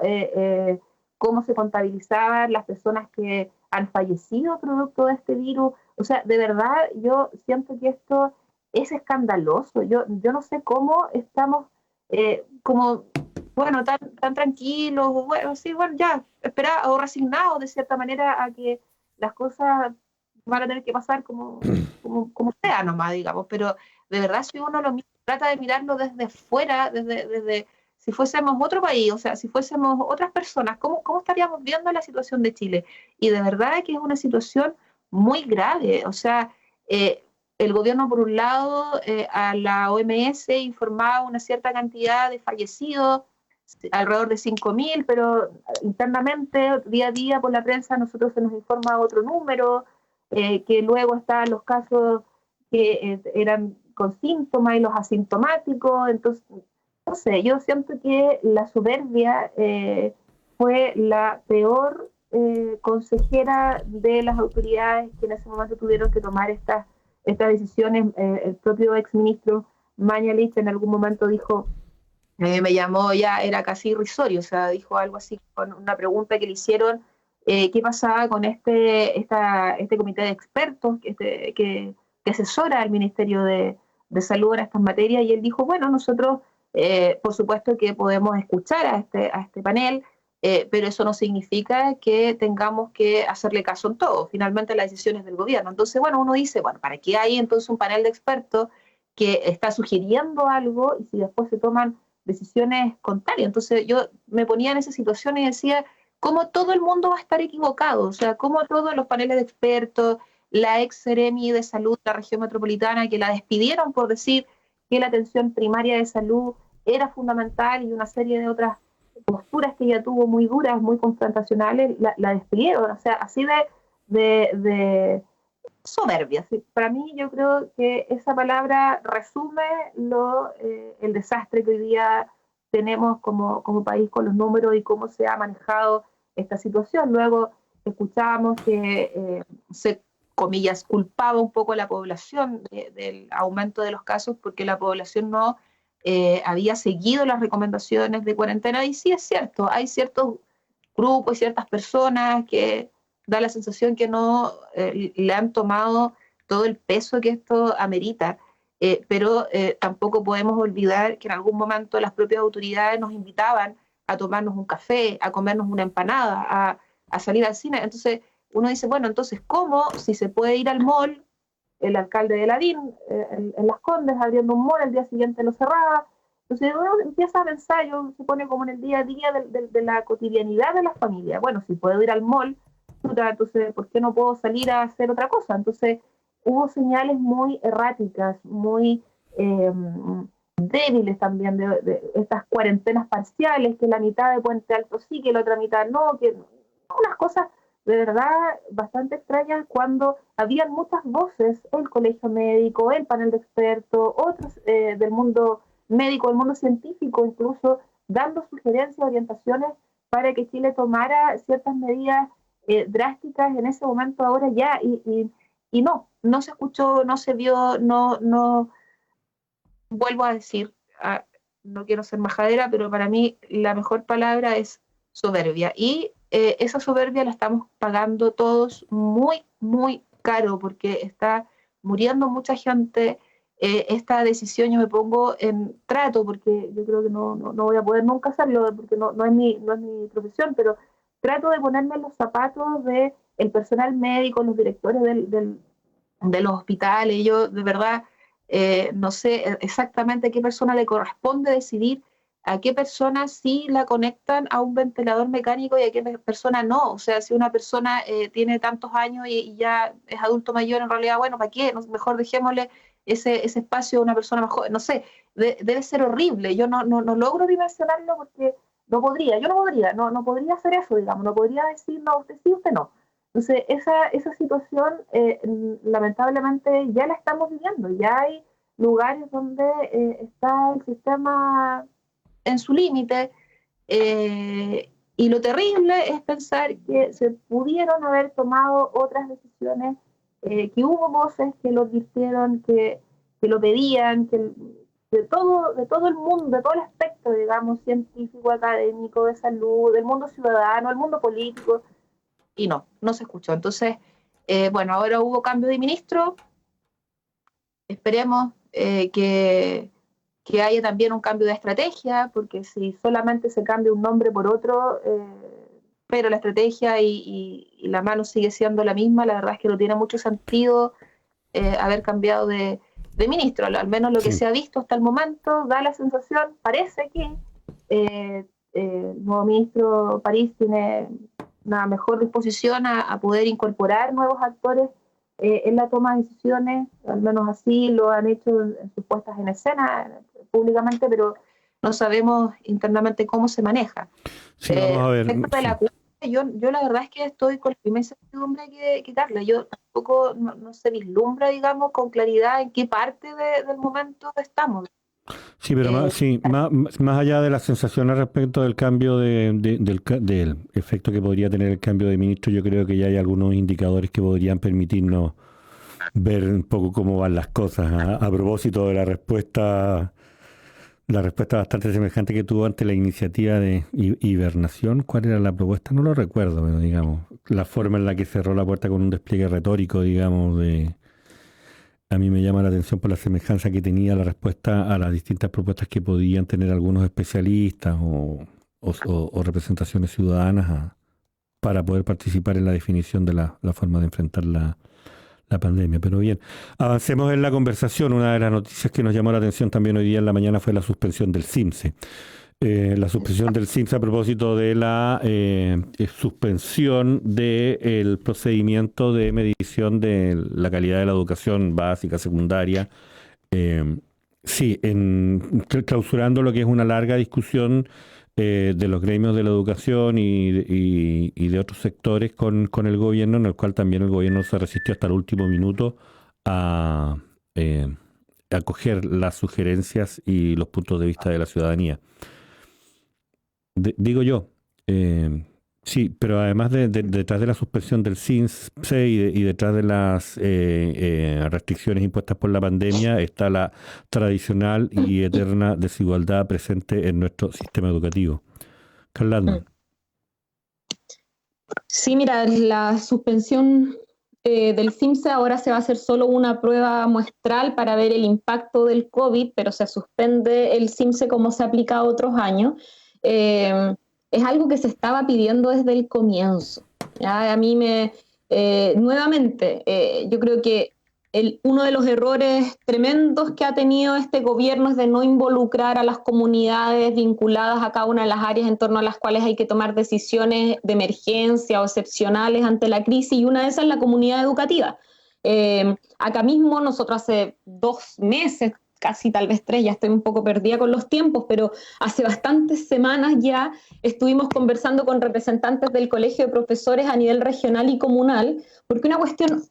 cómo se contabilizaban las personas que han fallecido producto de este virus. O sea, de verdad yo siento que esto es escandaloso. Yo no sé cómo estamos como, bueno, tan tranquilos, bueno, sí, bueno, ya, esperar o resignados de cierta manera a que las cosas van a tener que pasar como sea nomás, digamos, pero de verdad si uno trata de mirarlo desde fuera, desde si fuésemos otro país, o sea, si fuésemos otras personas, ¿cómo estaríamos viendo la situación de Chile? Y de verdad que es una situación muy grave, o sea, el gobierno por un lado a la OMS informaba una cierta cantidad de fallecidos, alrededor de 5.000, pero internamente, día a día por la prensa, nosotros se nos informa otro número, que luego están los casos que eran con síntomas y los asintomáticos. Entonces, no sé, yo siento que la soberbia fue la peor consejera de las autoridades que en ese momento tuvieron que tomar estas decisiones. El propio exministro Mañalich en algún momento dijo, me llamó, ya era casi irrisorio, o sea, dijo algo así con una pregunta que le hicieron, qué pasaba con este comité de expertos que asesora al Ministerio de Salud en estas materias, y él dijo, bueno, nosotros por supuesto que podemos escuchar a este panel, pero eso no significa que tengamos que hacerle caso en todo, finalmente las decisiones del gobierno. Entonces, bueno, uno dice, bueno, ¿para qué hay entonces un panel de expertos que está sugiriendo algo y si después se toman decisiones contrarias? Entonces yo me ponía en esa situación y decía, ¿cómo todo el mundo va a estar equivocado? O sea, ¿cómo todos los paneles de expertos, la ex Seremi de Salud de la región metropolitana, que la despidieron por decir que la atención primaria de salud era fundamental, y una serie de otras posturas que ella tuvo muy duras, muy confrontacionales, la despidieron? O sea, así de soberbia. ¿Sí? Para mí yo creo que esa palabra resume el desastre que hoy día tenemos como país con los números y cómo se ha manejado esta situación. Luego escuchábamos que se, comillas, culpaba un poco a la población del aumento de los casos porque la población no había seguido las recomendaciones de cuarentena, y sí es cierto, hay ciertos grupos y ciertas personas que da la sensación que no le han tomado todo el peso que esto amerita, pero tampoco podemos olvidar que en algún momento las propias autoridades nos invitaban a tomarnos un café, a comernos una empanada, a salir al cine. Entonces uno dice, bueno, entonces, ¿cómo si se puede ir al mall? El alcalde de Larín, en Las Condes, abriendo un mall, el día siguiente lo cerraba. Entonces uno empieza a pensar, yo se pone como en el día a día de la cotidianidad de las familias. Bueno, si puedo ir al mall, entonces, ¿por qué no puedo salir a hacer otra cosa? Entonces, hubo señales muy erráticas, muy débiles también de estas cuarentenas parciales, que la mitad de Puente Alto sí, que la otra mitad no, que unas cosas de verdad bastante extrañas, cuando habían muchas voces, el colegio médico, el panel de expertos, otros del mundo médico, del mundo científico, incluso dando sugerencias, orientaciones para que Chile tomara ciertas medidas drásticas en ese momento ahora ya, y no se escuchó, no se vio, no vuelvo a decir, no quiero ser majadera, pero para mí la mejor palabra es soberbia, y esa soberbia la estamos pagando todos muy, muy caro, porque está muriendo mucha gente. Esta decisión yo me pongo en trato, porque yo creo que no voy a poder nunca hacerlo, porque no es mi profesión, pero trato de ponerme en los zapatos del personal médico, los directores de los hospitales. Y yo de verdad no sé exactamente a qué persona le corresponde decidir a qué persona sí la conectan a un ventilador mecánico y a qué persona no. O sea, si una persona tiene tantos años y ya es adulto mayor, en realidad, bueno, ¿para qué? Mejor dejémosle ese espacio a una persona más joven. No sé, debe ser horrible. Yo no logro dimensionarlo porque no podría hacer eso, digamos, no podría decir, no, usted sí, usted no. Entonces, esa situación lamentablemente ya la estamos viviendo. Ya hay lugares donde está el sistema en su límite, y lo terrible es pensar que se pudieron haber tomado otras decisiones, que hubo voces que lo advirtieron, que lo pedían, que de todo el mundo, de todo el espectro, digamos, científico, académico, de salud, del mundo ciudadano, del mundo político, y no se escuchó. Entonces, bueno, ahora hubo cambio de ministro, esperemos que haya también un cambio de estrategia, porque si solamente se cambia un nombre por otro, pero la estrategia y la mano sigue siendo la misma, la verdad es que no tiene mucho sentido haber cambiado de ministro. Al menos lo que se ha visto hasta el momento da la sensación, parece que el nuevo ministro París tiene una mejor disposición a poder incorporar nuevos actores en la toma de decisiones, al menos así lo han hecho en sus puestas en escena públicamente, pero no sabemos internamente cómo se maneja. Sí, vamos a ver. Respecto de la cumbre, yo la verdad es que estoy con la misma incertidumbre que Carla. Yo tampoco no se vislumbra, digamos, con claridad en qué parte del momento estamos. Sí, pero más allá de las sensaciones respecto del cambio del efecto que podría tener el cambio de ministro, yo creo que ya hay algunos indicadores que podrían permitirnos ver un poco cómo van las cosas. A propósito de la respuesta bastante semejante que tuvo ante la iniciativa de hibernación. ¿Cuál era la propuesta? No lo recuerdo, pero digamos, la forma en la que cerró la puerta con un despliegue retórico, digamos, a mí me llama la atención por la semejanza que tenía la respuesta a las distintas propuestas que podían tener algunos especialistas o representaciones ciudadanas para poder participar en la definición de la forma de enfrentar la pandemia. Pero bien, avancemos en la conversación. Una de las noticias que nos llamó la atención también hoy día en la mañana fue la suspensión del CIMSE. La suspensión del CIMSE a propósito de la suspensión del procedimiento de medición de la calidad de la educación básica, secundaria. Clausurando lo que es una larga discusión de los gremios de la educación y de otros sectores con el gobierno, en el cual también el gobierno se resistió hasta el último minuto a acoger las sugerencias y los puntos de vista de la ciudadanía. Digo yo, sí, pero además detrás de la suspensión del CIMSE y detrás de las restricciones impuestas por la pandemia está la tradicional y eterna desigualdad presente en nuestro sistema educativo. Carla Altman. Sí, mira, la suspensión del CIMSE ahora se va a hacer solo una prueba muestral para ver el impacto del COVID, pero se suspende el CIMSE como se ha aplicado otros años. Es algo que se estaba pidiendo desde el comienzo. ¿Ya? A mí nuevamente, yo creo que uno de los errores tremendos que ha tenido este gobierno es de no involucrar a las comunidades vinculadas a cada una de las áreas en torno a las cuales hay que tomar decisiones de emergencia o excepcionales ante la crisis, y una de esas es la comunidad educativa. Acá mismo nosotros hace 2 meses, casi tal vez 3, ya estoy un poco perdida con los tiempos, pero hace bastantes semanas ya estuvimos conversando con representantes del Colegio de Profesores a nivel regional y comunal, porque una cuestión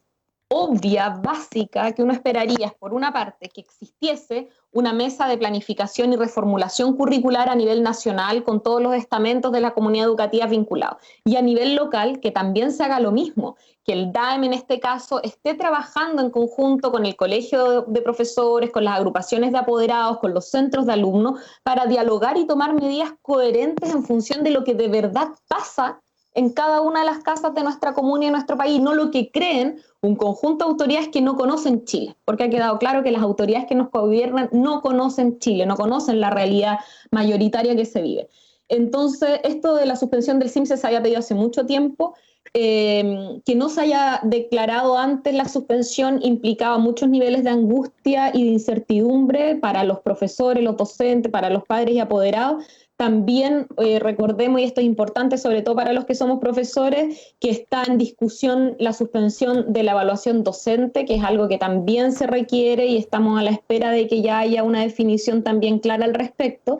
obvia, básica, que uno esperaría es, por una parte, que existiese una mesa de planificación y reformulación curricular a nivel nacional con todos los estamentos de la comunidad educativa vinculados, y a nivel local que también se haga lo mismo, que el DAEM en este caso esté trabajando en conjunto con el Colegio de Profesores, con las agrupaciones de apoderados, con los centros de alumnos, para dialogar y tomar medidas coherentes en función de lo que de verdad pasa en cada una de las casas de nuestra comuna y de nuestro país, no lo que creen un conjunto de autoridades que no conocen Chile, porque ha quedado claro que las autoridades que nos gobiernan no conocen Chile, no conocen la realidad mayoritaria que se vive. Entonces, esto de la suspensión del CIMSE se había pedido hace mucho tiempo. Que no se haya declarado antes la suspensión implicaba muchos niveles de angustia y de incertidumbre para los profesores, los docentes, para los padres y apoderados. También recordemos, y esto es importante sobre todo para los que somos profesores, que está en discusión la suspensión de la evaluación docente, que es algo que también se requiere y estamos a la espera de que ya haya una definición también clara al respecto,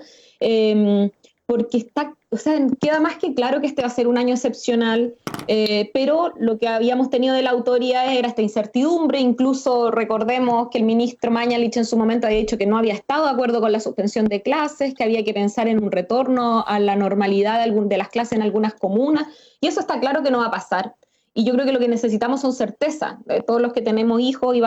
porque queda más que claro que este va a ser un año excepcional, pero lo que habíamos tenido de la autoridad era esta incertidumbre. Incluso recordemos que el ministro Mañalich en su momento había dicho que no había estado de acuerdo con la suspensión de clases, que había que pensar en un retorno a la normalidad de las clases en algunas comunas, y eso está claro que no va a pasar. Y yo creo que lo que necesitamos son certeza. Todos los que tenemos hijos y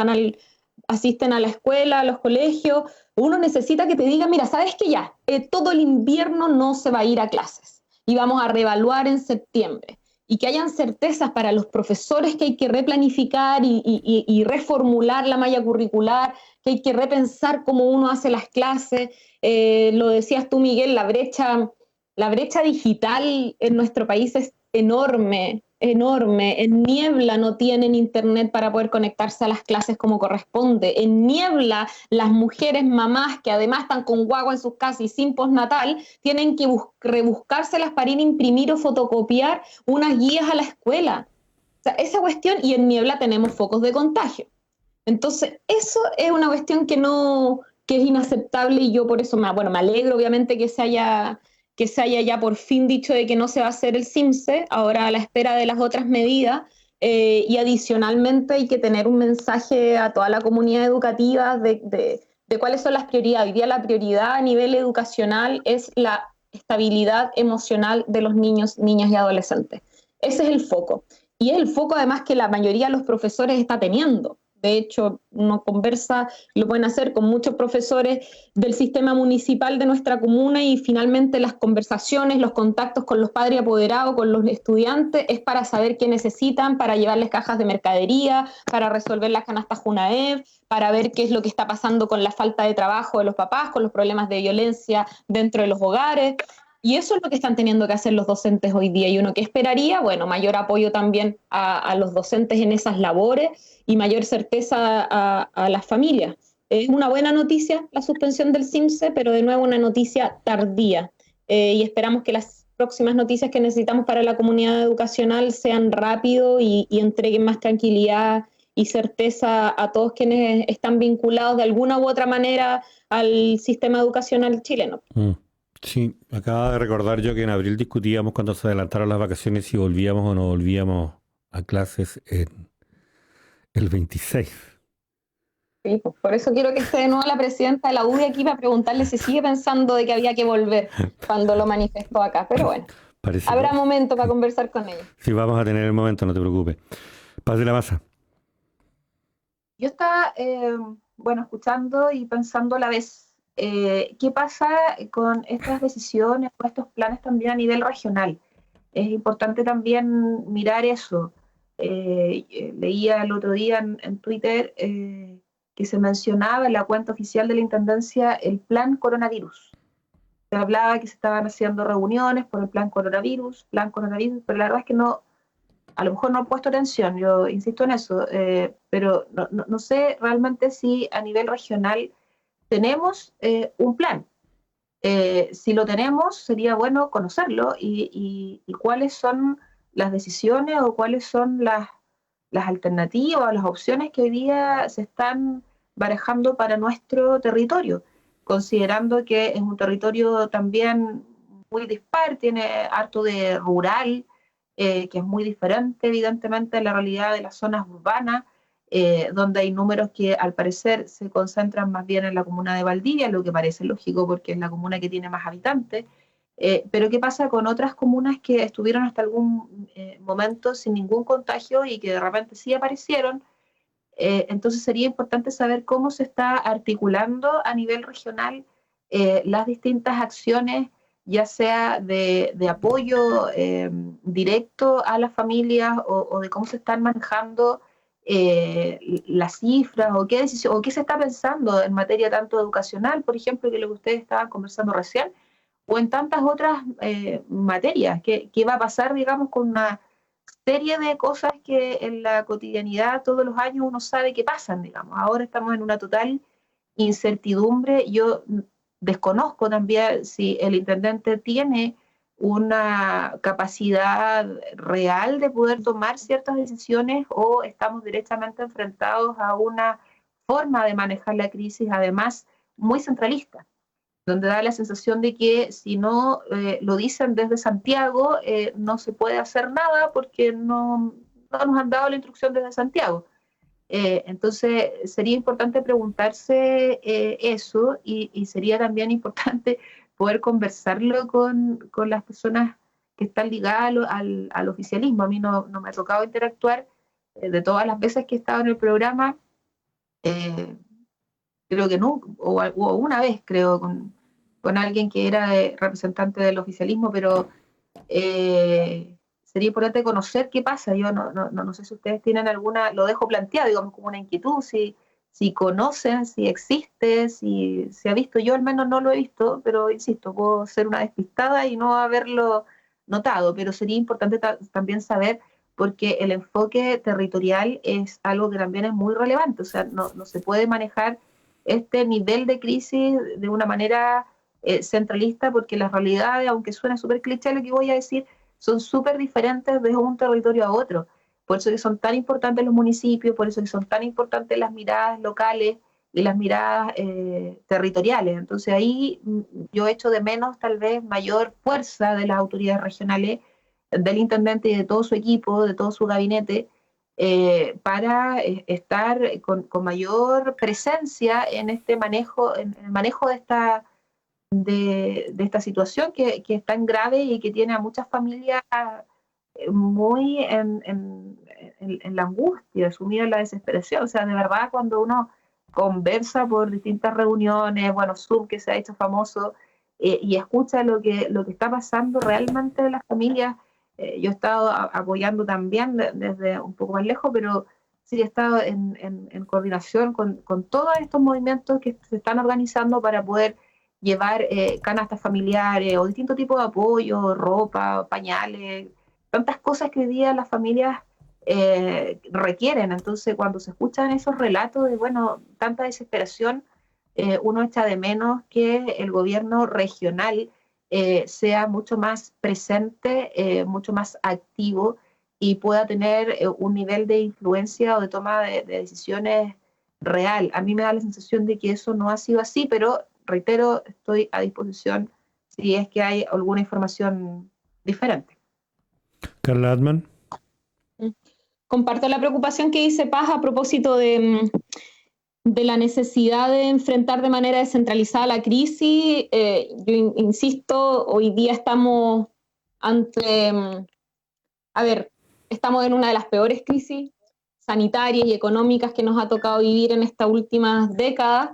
asisten a la escuela, a los colegios, uno necesita que te diga, mira, ¿sabes qué? Ya, todo el invierno no se va a ir a clases y vamos a reevaluar en septiembre. y que hayan certezas para los profesores que hay que replanificar y reformular la malla curricular, que hay que repensar cómo uno hace las clases. Lo decías tú, Miguel, la brecha digital en nuestro país es enorme, enorme. En Niebla no tienen internet para poder conectarse a las clases como corresponde. En Niebla, las mujeres mamás que además están con guagua en sus casas y sin postnatal, tienen que rebuscárselas para ir a imprimir o fotocopiar unas guías a la escuela. O sea, esa cuestión, y en Niebla tenemos focos de contagio. Entonces, eso es una cuestión que es inaceptable, y yo por eso me alegro obviamente que se haya ya por fin dicho de que no se va a hacer el CIMSE, ahora a la espera de las otras medidas, y adicionalmente hay que tener un mensaje a toda la comunidad educativa de cuáles son las prioridades. Hoy día la prioridad a nivel educacional es la estabilidad emocional de los niños, niñas y adolescentes. Ese es el foco. Y es el foco además que la mayoría de los profesores está teniendo. De hecho, uno conversa, lo pueden hacer con muchos profesores del sistema municipal de nuestra comuna, y finalmente las conversaciones, los contactos con los padres apoderados, con los estudiantes, es para saber qué necesitan, para llevarles cajas de mercadería, para resolver las canastas Junaev, para ver qué es lo que está pasando con la falta de trabajo de los papás, con los problemas de violencia dentro de los hogares. Y eso es lo que están teniendo que hacer los docentes hoy día. Y uno que esperaría, mayor apoyo también a los docentes en esas labores y mayor certeza a las familias. Es una buena noticia la suspensión del CIMSE, pero de nuevo una noticia tardía. Y esperamos que las próximas noticias que necesitamos para la comunidad educacional sean rápido y entreguen más tranquilidad y certeza a todos quienes están vinculados de alguna u otra manera al sistema educacional chileno. Sí, acaba de recordar yo que en abril discutíamos cuando se adelantaron las vacaciones si volvíamos o no volvíamos a clases en el 26. Sí, pues por eso quiero que esté de nuevo la presidenta de la UDI aquí para preguntarle si sigue pensando de que había que volver cuando lo manifestó acá. Pero bueno, habrá momento para conversar con ella. Sí, vamos a tener el momento, no te preocupes. Paz de la Masa. Yo estaba, escuchando y pensando a la vez, ¿qué pasa con estas decisiones, con estos planes también a nivel regional? Es importante también mirar eso. Leía el otro día en Twitter que se mencionaba en la cuenta oficial de la Intendencia el plan coronavirus. Se hablaba que se estaban haciendo reuniones por el plan coronavirus, pero la verdad es que no, a lo mejor no he puesto atención, yo insisto en eso, pero no sé realmente si a nivel regional tenemos un plan. Si lo tenemos, sería bueno conocerlo y cuáles son las decisiones o cuáles son las alternativas, las opciones que hoy día se están barajando para nuestro territorio, considerando que es un territorio también muy dispar, tiene harto de rural, que es muy diferente evidentemente de la realidad de las zonas urbanas, donde hay números que al parecer se concentran más bien en la comuna de Valdivia, lo que parece lógico porque es la comuna que tiene más habitantes, pero ¿qué pasa con otras comunas que estuvieron hasta algún momento sin ningún contagio y que de repente sí aparecieron? Entonces sería importante saber cómo se está articulando a nivel regional las distintas acciones, ya sea de apoyo directo a las familias o de cómo se están manejando las cifras o qué se está pensando en materia tanto educacional, por ejemplo, que lo que ustedes estaban conversando recién, o en tantas otras materias. ¿Qué va a pasar, digamos, con una serie de cosas que en la cotidianidad todos los años uno sabe que pasan, digamos? Ahora estamos en una total incertidumbre. Yo desconozco también si el intendente tiene una capacidad real de poder tomar ciertas decisiones o estamos directamente enfrentados a una forma de manejar la crisis, además muy centralista, donde da la sensación de que si no lo dicen desde Santiago, no se puede hacer nada porque no nos han dado la instrucción desde Santiago. Entonces sería importante preguntarse eso y sería también importante poder conversarlo con las personas que están ligadas al oficialismo. A mí no me ha tocado interactuar de todas las veces que he estado en el programa, creo que nunca, o una vez creo, con alguien que era representante del oficialismo, pero sería importante conocer qué pasa. Yo no sé si ustedes tienen alguna, lo dejo planteado, digamos, como una inquietud, si conocen, si existe, si se ha visto. Yo al menos no lo he visto, pero insisto, puedo ser una despistada y no haberlo notado, pero sería importante también saber, porque el enfoque territorial es algo que también es muy relevante. O sea, no se puede manejar este nivel de crisis de una manera centralista, porque las realidades, aunque suene súper cliché lo que voy a decir, son súper diferentes de un territorio a otro. Por eso que son tan importantes los municipios, por eso que son tan importantes las miradas locales y las miradas territoriales. Entonces ahí yo echo de menos tal vez mayor fuerza de las autoridades regionales, del intendente y de todo su equipo, de todo su gabinete, para estar con mayor presencia en este manejo, en el manejo de esta situación que es tan grave y que tiene a muchas familias muy en la angustia, sumida en la desesperación. O sea, de verdad, cuando uno conversa por distintas reuniones, bueno, Zoom que se ha hecho famoso, y escucha lo que está pasando realmente en las familias. Yo he estado apoyando también desde un poco más lejos, pero sí he estado en coordinación con todos estos movimientos que se están organizando para poder llevar canastas familiares o distintos tipos de apoyo, ropa, pañales, tantas cosas que hoy día las familias requieren. Entonces, cuando se escuchan esos relatos de, bueno, tanta desesperación, uno echa de menos que el gobierno regional sea mucho más presente, mucho más activo y pueda tener un nivel de influencia o de toma de decisiones real. A mí me da la sensación de que eso no ha sido así, pero reitero, estoy a disposición si es que hay alguna información diferente. Carla Atman. Comparto la preocupación que dice Paz a propósito de la necesidad de enfrentar de manera descentralizada la crisis. Yo insisto, hoy día estamos estamos en una de las peores crisis sanitarias y económicas que nos ha tocado vivir en estas últimas décadas,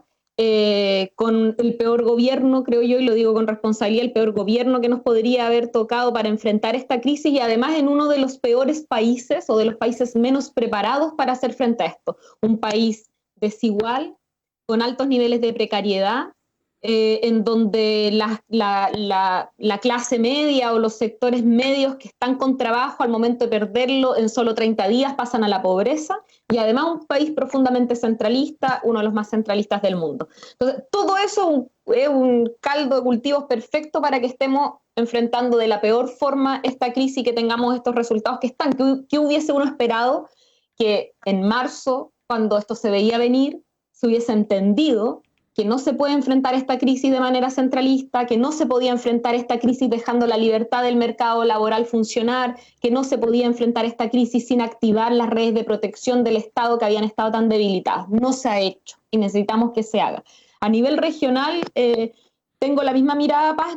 con el peor gobierno, creo yo, y lo digo con responsabilidad, el peor gobierno que nos podría haber tocado para enfrentar esta crisis, y además en uno de los peores países o de los países menos preparados para hacer frente a esto. Un país desigual, con altos niveles de precariedad, en donde la clase media o los sectores medios que están con trabajo al momento de perderlo en solo 30 días pasan a la pobreza, y además un país profundamente centralista, uno de los más centralistas del mundo. Entonces, todo eso es un caldo de cultivos perfecto para que estemos enfrentando de la peor forma esta crisis y que tengamos estos resultados que están. ¿Qué hubiese uno esperado? Que en marzo, cuando esto se veía venir, se hubiese entendido que no se puede enfrentar esta crisis de manera centralista, que no se podía enfrentar esta crisis dejando la libertad del mercado laboral funcionar, que no se podía enfrentar esta crisis sin activar las redes de protección del Estado que habían estado tan debilitadas. No se ha hecho y necesitamos que se haga. A nivel regional, tengo la misma mirada, Paz,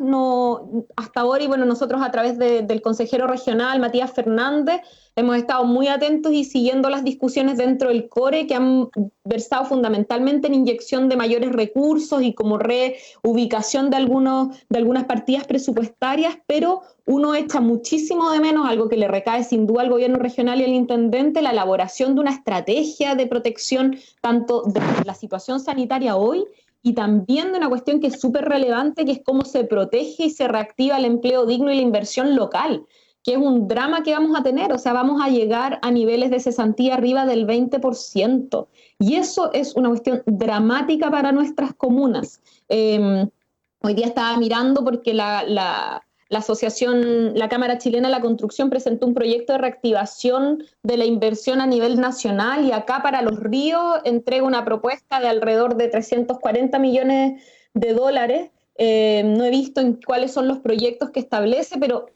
hasta ahora, y bueno, nosotros a través del consejero regional, Matías Fernández, hemos estado muy atentos y siguiendo las discusiones dentro del CORE, que han versado fundamentalmente en inyección de mayores recursos y como reubicación de algunas partidas presupuestarias, pero uno echa muchísimo de menos, algo que le recae sin duda al gobierno regional y al intendente, la elaboración de una estrategia de protección tanto de la situación sanitaria hoy, y también de una cuestión que es súper relevante, que es cómo se protege y se reactiva el empleo digno y la inversión local, que es un drama que vamos a tener. O sea, vamos a llegar a niveles de cesantía arriba del 20%, y eso es una cuestión dramática para nuestras comunas. Hoy día estaba mirando porque la asociación, la Cámara Chilena de la Construcción presentó un proyecto de reactivación de la inversión a nivel nacional, y acá para Los Ríos entrega una propuesta de alrededor de 340 millones de dólares. No he visto en cuáles son los proyectos que establece, pero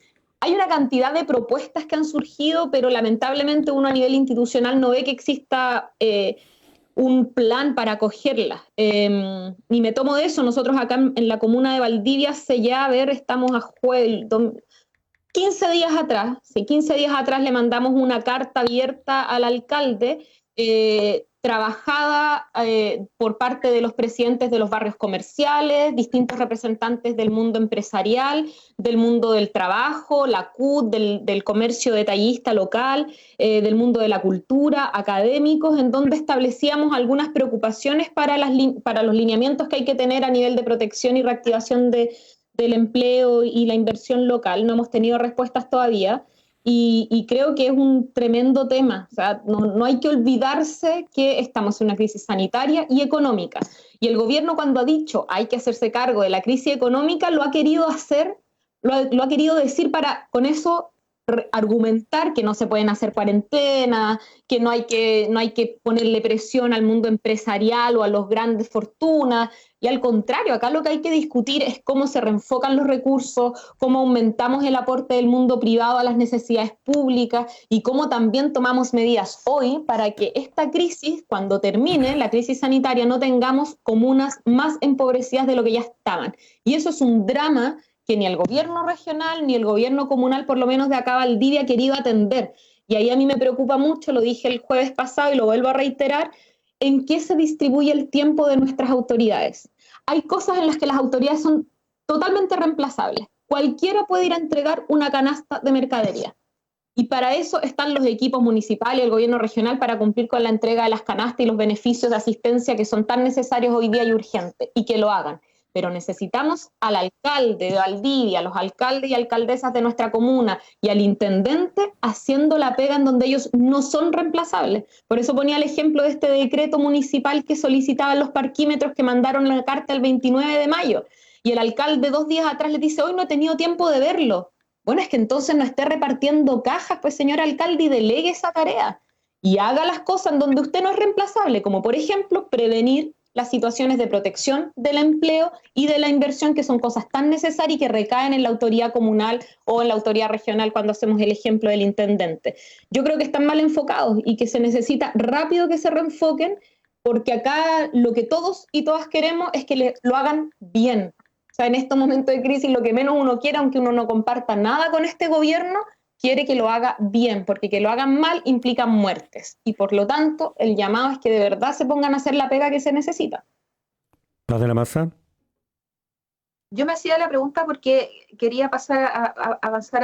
hay una cantidad de propuestas que han surgido, pero lamentablemente uno a nivel institucional no ve que exista un plan para acogerlas. Y me tomo de eso. Nosotros acá en la comuna de Valdivia, estamos a 15 días atrás le mandamos una carta abierta al alcalde trabajada por parte de los presidentes de los barrios comerciales, distintos representantes del mundo empresarial, del mundo del trabajo, la CUT, del comercio detallista local, del mundo de la cultura, académicos, en donde establecíamos algunas preocupaciones para los lineamientos que hay que tener a nivel de protección y reactivación del empleo y la inversión local. No hemos tenido respuestas todavía. Y creo que es un tremendo tema. O sea, no hay que olvidarse que estamos en una crisis sanitaria y económica. Y el gobierno, cuando ha dicho hay que hacerse cargo de la crisis económica, lo ha querido hacer, lo ha querido decir para con eso argumentar que no se pueden hacer cuarentenas, que no hay que ponerle presión al mundo empresarial o a los grandes fortunas. Y al contrario, acá lo que hay que discutir es cómo se reenfocan los recursos, cómo aumentamos el aporte del mundo privado a las necesidades públicas y cómo también tomamos medidas hoy para que esta crisis, cuando termine la crisis sanitaria, no tengamos comunas más empobrecidas de lo que ya estaban. Y eso es un drama que ni el gobierno regional ni el gobierno comunal, por lo menos de acá Valdivia, ha querido atender. Y ahí a mí me preocupa mucho, lo dije el jueves pasado y lo vuelvo a reiterar, en qué se distribuye el tiempo de nuestras autoridades. Hay cosas en las que las autoridades son totalmente reemplazables. Cualquiera puede ir a entregar una canasta de mercadería. Y para eso están los equipos municipales y el gobierno regional para cumplir con la entrega de las canastas y los beneficios de asistencia que son tan necesarios hoy día y urgentes, y que lo hagan. Pero necesitamos al alcalde de Valdivia, a los alcaldes y alcaldesas de nuestra comuna y al intendente haciendo la pega en donde ellos no son reemplazables. Por eso ponía el ejemplo de este decreto municipal que solicitaban los parquímetros, que mandaron la carta el 29 de mayo. Y el alcalde 2 días atrás le dice, hoy no he tenido tiempo de verlo. Bueno, es que entonces no esté repartiendo cajas, pues señor alcalde, y delegue esa tarea. Y haga las cosas en donde usted no es reemplazable, como por ejemplo prevenir las situaciones de protección del empleo y de la inversión, que son cosas tan necesarias y que recaen en la autoridad comunal o en la autoridad regional, cuando hacemos el ejemplo del intendente. Yo creo que están mal enfocados y que se necesita rápido que se reenfoquen, porque acá lo que todos y todas queremos es que lo hagan bien. O sea, en estos momentos de crisis lo que menos uno quiere, aunque uno no comparta nada con este gobierno, quiere que lo haga bien, porque que lo hagan mal implica muertes. Y por lo tanto, el llamado es que de verdad se pongan a hacer la pega que se necesita. ¿Paz de la Maza? Yo me hacía la pregunta porque quería pasar a avanzar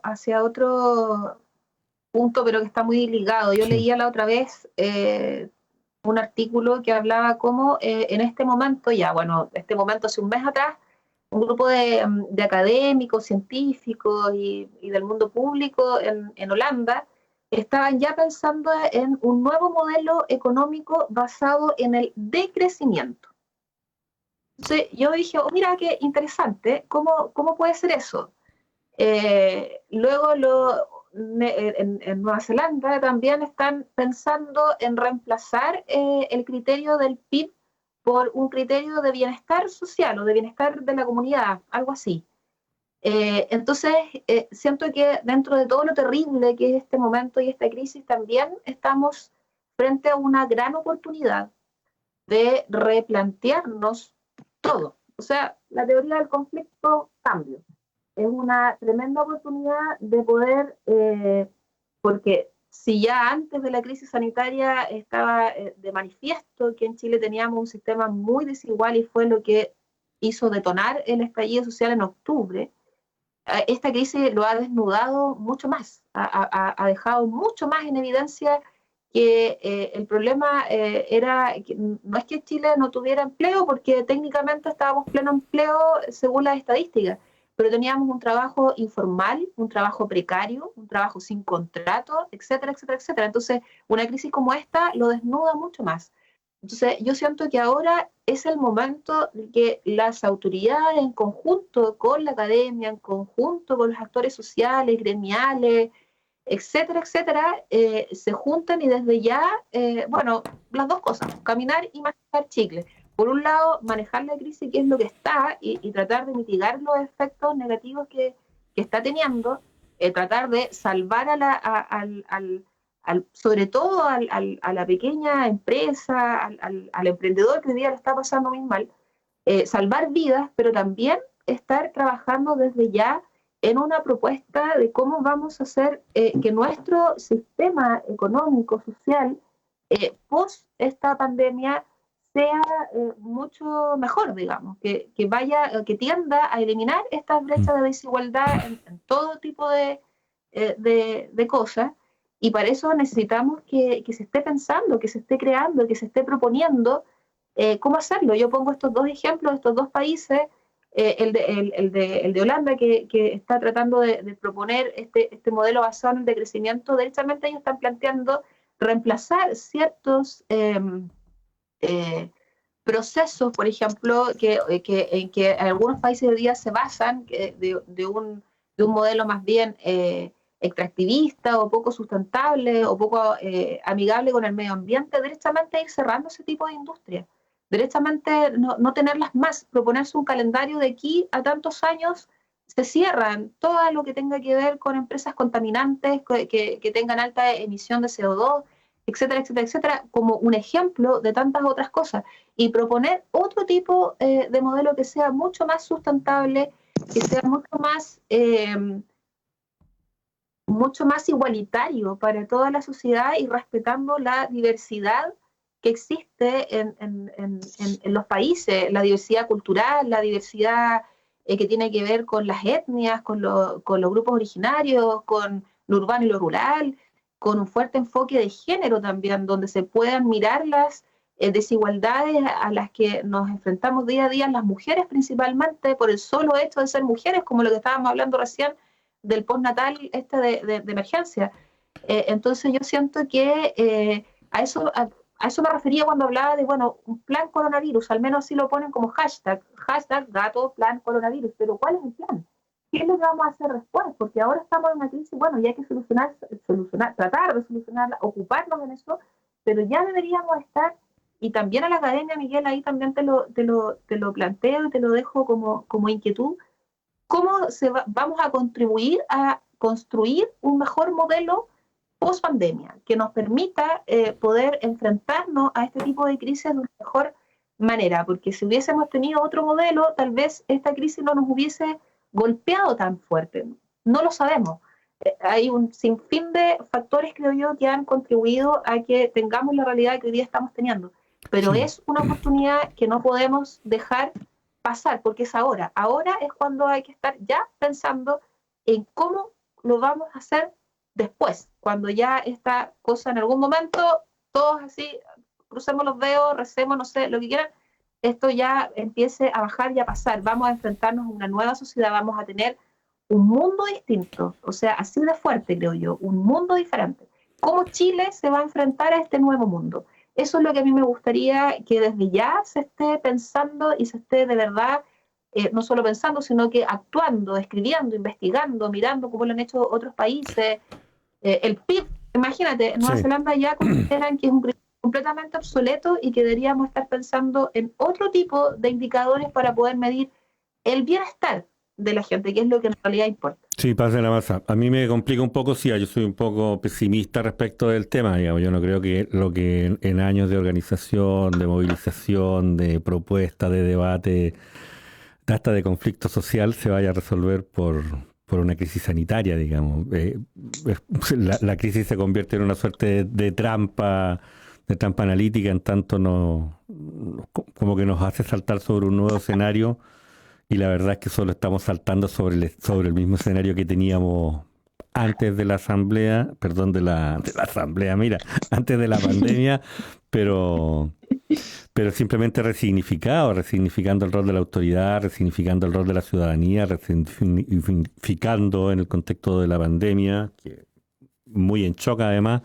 hacia otro punto, pero que está muy ligado. Yo leía la otra vez un artículo que hablaba cómo en este momento, este momento hace un mes atrás, un grupo de académicos, científicos y del mundo público en Holanda estaban ya pensando en un nuevo modelo económico basado en el decrecimiento. Entonces yo dije, mira qué interesante, ¿cómo puede ser eso? Luego en Nueva Zelanda también están pensando en reemplazar el criterio del PIB por un criterio de bienestar social o de bienestar de la comunidad, algo así. Entonces, siento que dentro de todo lo terrible que es este momento y esta crisis, también estamos frente a una gran oportunidad de replantearnos todo. O sea, la teoría del conflicto cambio. Es una tremenda oportunidad de poder, porque si ya antes de la crisis sanitaria estaba de manifiesto que en Chile teníamos un sistema muy desigual y fue lo que hizo detonar el estallido social en octubre, esta crisis lo ha desnudado mucho más, ha dejado mucho más en evidencia que el problema era que no es que Chile no tuviera empleo, porque técnicamente estábamos pleno empleo según las estadísticas, pero teníamos un trabajo informal, un trabajo precario, un trabajo sin contrato, etcétera, etcétera, etcétera. Entonces, una crisis como esta lo desnuda mucho más. Entonces, yo siento que ahora es el momento de que las autoridades, en conjunto con la academia, en conjunto con los actores sociales, gremiales, etcétera, etcétera, se junten y desde ya, las dos cosas, caminar y masticar chicle. Por un lado, manejar la crisis, que es lo que está, y tratar de mitigar los efectos negativos que está teniendo, tratar de salvar sobre todo a la pequeña empresa, al emprendedor que hoy día le está pasando muy mal, salvar vidas, pero también estar trabajando desde ya en una propuesta de cómo vamos a hacer que nuestro sistema económico, social, post esta pandemia sea mucho mejor, digamos, que tienda a eliminar estas brechas de desigualdad en todo tipo de cosas, y para eso necesitamos que se esté pensando, que se esté creando, que se esté proponiendo cómo hacerlo. Yo pongo estos dos ejemplos de estos dos países, el de Holanda, que está tratando de proponer este modelo basado en el decrecimiento. Derechamente ellos están planteando reemplazar ciertos procesos, por ejemplo, en que algunos países hoy día se basan de un modelo más bien extractivista o poco sustentable o poco amigable con el medio ambiente. Derechamente ir cerrando ese tipo de industria, derechamente no tenerlas más, proponerse un calendario de aquí a tantos años se cierran todo lo que tenga que ver con empresas contaminantes que tengan alta emisión de CO2, etcétera, etcétera, etcétera, como un ejemplo de tantas otras cosas, y proponer otro tipo de modelo que sea mucho más sustentable, que sea mucho más igualitario para toda la sociedad y respetando la diversidad que existe en los países, la diversidad cultural, la diversidad que tiene que ver con las etnias, con los grupos originarios, con lo urbano y lo rural, con un fuerte enfoque de género también, donde se puedan mirar las desigualdades a las que nos enfrentamos día a día las mujeres, principalmente por el solo hecho de ser mujeres, como lo que estábamos hablando recién del postnatal de emergencia. Entonces yo siento que a eso me refería cuando hablaba de, bueno, un plan coronavirus, al menos así lo ponen como hashtag gato plan coronavirus, pero ¿cuál es el plan? ¿Qué es lo que vamos a hacer después? Porque ahora estamos en una crisis, bueno, y hay que tratar de solucionarla, ocuparnos en eso, pero ya deberíamos estar, y también a la academia, Miguel, ahí también te lo planteo y te lo dejo como inquietud, ¿cómo vamos a contribuir a construir un mejor modelo post pandemia que nos permita poder enfrentarnos a este tipo de crisis de una mejor manera? Porque si hubiésemos tenido otro modelo, tal vez esta crisis no nos hubiese golpeado tan fuerte. No lo sabemos. Hay un sinfín de factores, creo yo, que han contribuido a que tengamos la realidad que hoy día estamos teniendo. Pero es una oportunidad que no podemos dejar pasar, porque es ahora. Ahora es cuando hay que estar ya pensando en cómo lo vamos a hacer después, cuando ya esta cosa en algún momento, todos así, crucemos los dedos, recemos, no sé, lo que quieran, esto ya empiece a bajar y a pasar. Vamos a enfrentarnos a una nueva sociedad, vamos a tener un mundo distinto, o sea, así de fuerte, creo yo, un mundo diferente. ¿Cómo Chile se va a enfrentar a este nuevo mundo? Eso es lo que a mí me gustaría que desde ya se esté pensando y se esté de verdad, no solo pensando, sino que actuando, escribiendo, investigando, mirando cómo lo han hecho otros países. El PIB, imagínate, Nueva Zelanda ya consideran que es un criterio completamente obsoleto y que deberíamos estar pensando en otro tipo de indicadores para poder medir el bienestar de la gente, que es lo que en realidad importa. Sí, pase la masa. A mí me complica un poco, sí, yo soy un poco pesimista respecto del tema, digamos. Yo no creo que lo que en años de organización, de movilización, de propuesta, de debate, hasta de conflicto social se vaya a resolver por una crisis sanitaria, digamos. La crisis se convierte en una suerte de trampa analítica, en tanto como que nos hace saltar sobre un nuevo escenario, y la verdad es que solo estamos saltando sobre el mismo escenario que teníamos antes de la asamblea, antes de la pandemia, pero simplemente resignificando el rol de la autoridad, resignificando el rol de la ciudadanía, resignificando en el contexto de la pandemia, que muy en choque además,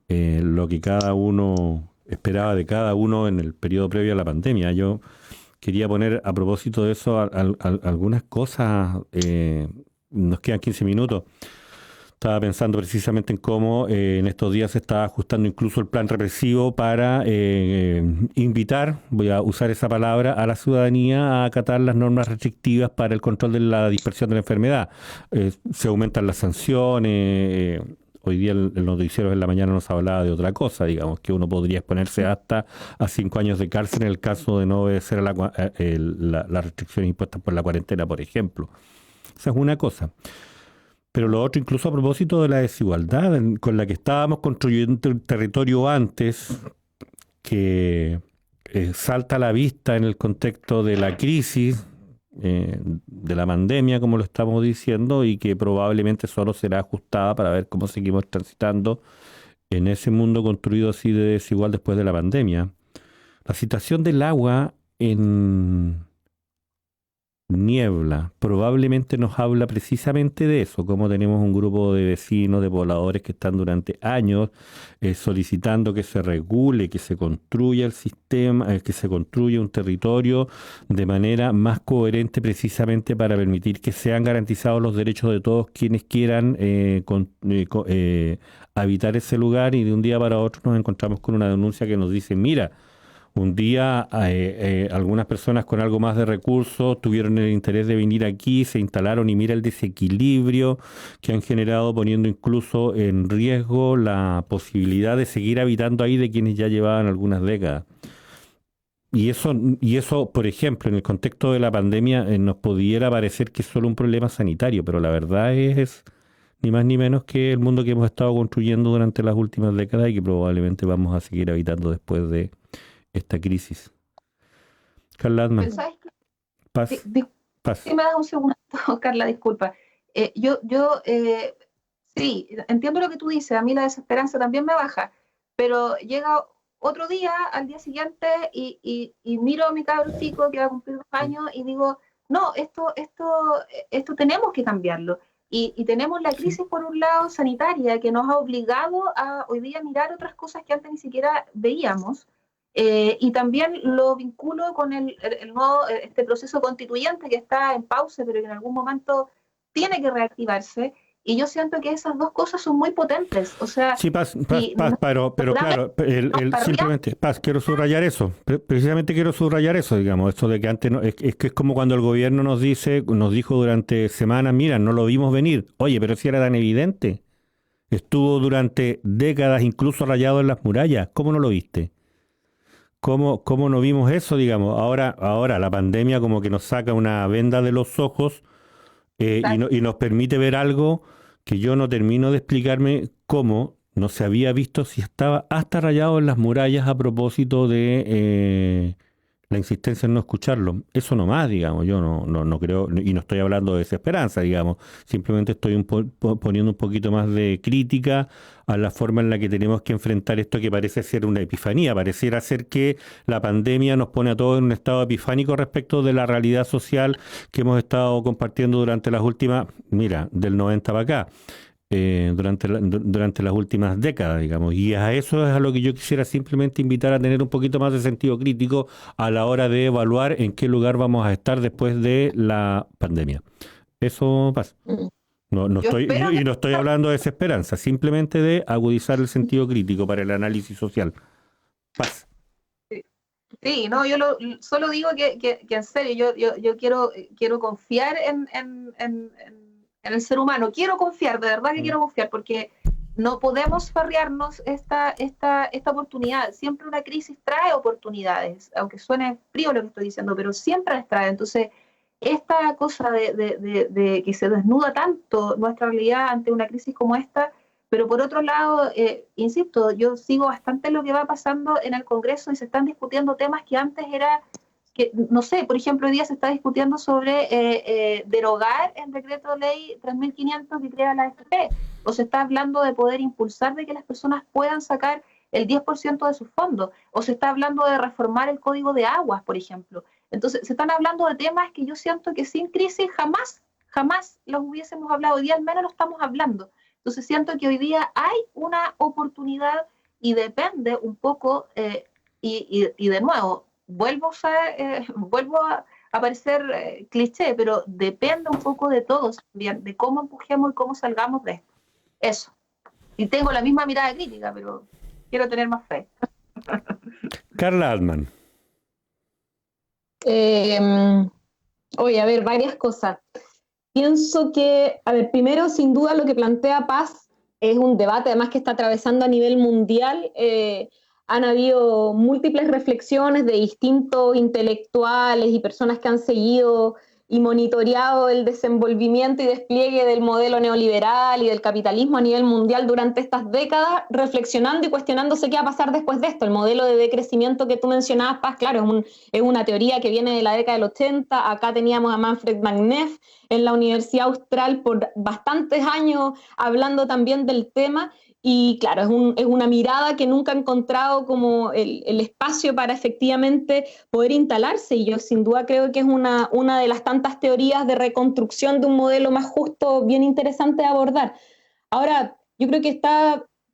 lo que cada uno esperaba de cada uno en el periodo previo a la pandemia. Yo quería poner a propósito de eso algunas cosas, nos quedan 15 minutos. Estaba pensando precisamente en cómo en estos días se está ajustando incluso el plan represivo para invitar, voy a usar esa palabra, a la ciudadanía a acatar las normas restrictivas para el control de la dispersión de la enfermedad. Se aumentan las sanciones. Hoy día en los noticieros en la mañana nos hablaba de otra cosa, digamos, que uno podría exponerse hasta a 5 años de cárcel en el caso de no obedecer a las restricciones impuestas por la cuarentena, por ejemplo. Esa es una cosa. Pero lo otro, incluso a propósito de la desigualdad con la que estábamos construyendo el territorio antes, que salta a la vista en el contexto de la crisis, de la pandemia, como lo estamos diciendo, y que probablemente solo será ajustada para ver cómo seguimos transitando en ese mundo construido así de desigual después de la pandemia. La situación del agua en Niebla probablemente nos habla precisamente de eso, como tenemos un grupo de vecinos, de pobladores que están durante años solicitando que se regule, que se construya el sistema, que se construya un territorio de manera más coherente precisamente para permitir que sean garantizados los derechos de todos quienes quieran habitar ese lugar, y de un día para otro nos encontramos con una denuncia que nos dice, mira, un día algunas personas con algo más de recursos tuvieron el interés de venir aquí, se instalaron y mira el desequilibrio que han generado, poniendo incluso en riesgo la posibilidad de seguir habitando ahí de quienes ya llevaban algunas décadas. Y eso, por ejemplo, en el contexto de la pandemia nos pudiera parecer que es solo un problema sanitario, pero la verdad es ni más ni menos que el mundo que hemos estado construyendo durante las últimas décadas y que probablemente vamos a seguir habitando después de esta crisis. Carla Altman. Paz. Si me das un segundo, Carla, disculpa. Sí, entiendo lo que tú dices, a mí la desesperanza también me baja, pero llega otro día, al día siguiente, y miro a mi cabro chico que va a cumplir 2 años y digo, no, esto tenemos que cambiarlo. Y tenemos la crisis, por un lado, sanitaria, que nos ha obligado a hoy día mirar otras cosas que antes ni siquiera veíamos. Y también lo vinculo con el nuevo proceso constituyente que está en pausa, pero que en algún momento tiene que reactivarse. Y yo siento que esas dos cosas son muy potentes. O sea, sí, Paz, pero claro, simplemente, Paz, quiero subrayar eso. Precisamente quiero subrayar eso, digamos, esto de que antes es que es como cuando el gobierno nos dijo durante semanas, mira, no lo vimos venir. Oye, pero si era tan evidente. Estuvo durante décadas incluso rayado en las murallas. ¿Cómo no lo viste? ¿Cómo no vimos eso, digamos? Ahora la pandemia como que nos saca una venda de los ojos y nos permite ver algo que yo no termino de explicarme cómo no se había visto si estaba hasta rayado en las murallas a propósito de la insistencia en no escucharlo. Eso nomás, digamos, yo no creo, y no estoy hablando de desesperanza, digamos, simplemente estoy poniendo un poquito más de crítica a la forma en la que tenemos que enfrentar esto que parece ser una epifanía, pareciera ser que la pandemia nos pone a todos en un estado epifánico respecto de la realidad social que hemos estado compartiendo durante las últimas, mira, del 90 para acá. Durante las últimas décadas, digamos. Y a eso es a lo que yo quisiera simplemente invitar a tener un poquito más de sentido crítico a la hora de evaluar en qué lugar vamos a estar después de la pandemia. Eso pasa. No estoy hablando de desesperanza, simplemente de agudizar el sentido crítico para el análisis social. Paz. Sí, no, yo solo digo que en serio, yo quiero confiar en el ser humano. Quiero confiar, de verdad que quiero confiar, porque no podemos farrearnos esta oportunidad. Siempre una crisis trae oportunidades, aunque suene frío lo que estoy diciendo, pero siempre las trae. Entonces, esta cosa de que se desnuda tanto nuestra realidad ante una crisis como esta, pero por otro lado, insisto, yo sigo bastante lo que va pasando en el Congreso y se están discutiendo temas que antes era... que no sé, por ejemplo, hoy día se está discutiendo sobre derogar el decreto de ley 3.500 que crea la AFP, o se está hablando de poder impulsar de que las personas puedan sacar el 10% de sus fondos, o se está hablando de reformar el código de aguas, por ejemplo. Entonces, se están hablando de temas que yo siento que sin crisis jamás los hubiésemos hablado. Hoy día al menos lo estamos hablando. Entonces, siento que hoy día hay una oportunidad y depende un poco, y de nuevo, vuelvo a parecer cliché, pero depende un poco de todos, bien, de cómo empujemos y cómo salgamos de esto. Eso. Y tengo la misma mirada crítica, pero quiero tener más fe. Carla Altman. Oye, a ver, varias cosas. Pienso que, a ver, primero, sin duda, lo que plantea Paz es un debate, además que está atravesando a nivel mundial. Han habido múltiples reflexiones de distintos intelectuales y personas que han seguido y monitoreado el desenvolvimiento y despliegue del modelo neoliberal y del capitalismo a nivel mundial durante estas décadas, reflexionando y cuestionándose qué va a pasar después de esto. El modelo de decrecimiento que tú mencionabas, Paz, claro, es una teoría que viene de la década del 80. Acá teníamos a Manfred Magneff en la Universidad Austral por bastantes años hablando también del tema. Y claro, es una mirada que nunca ha encontrado como el espacio para efectivamente poder instalarse, y yo sin duda creo que es una de las tantas teorías de reconstrucción de un modelo más justo bien interesante de abordar. Ahora, yo creo que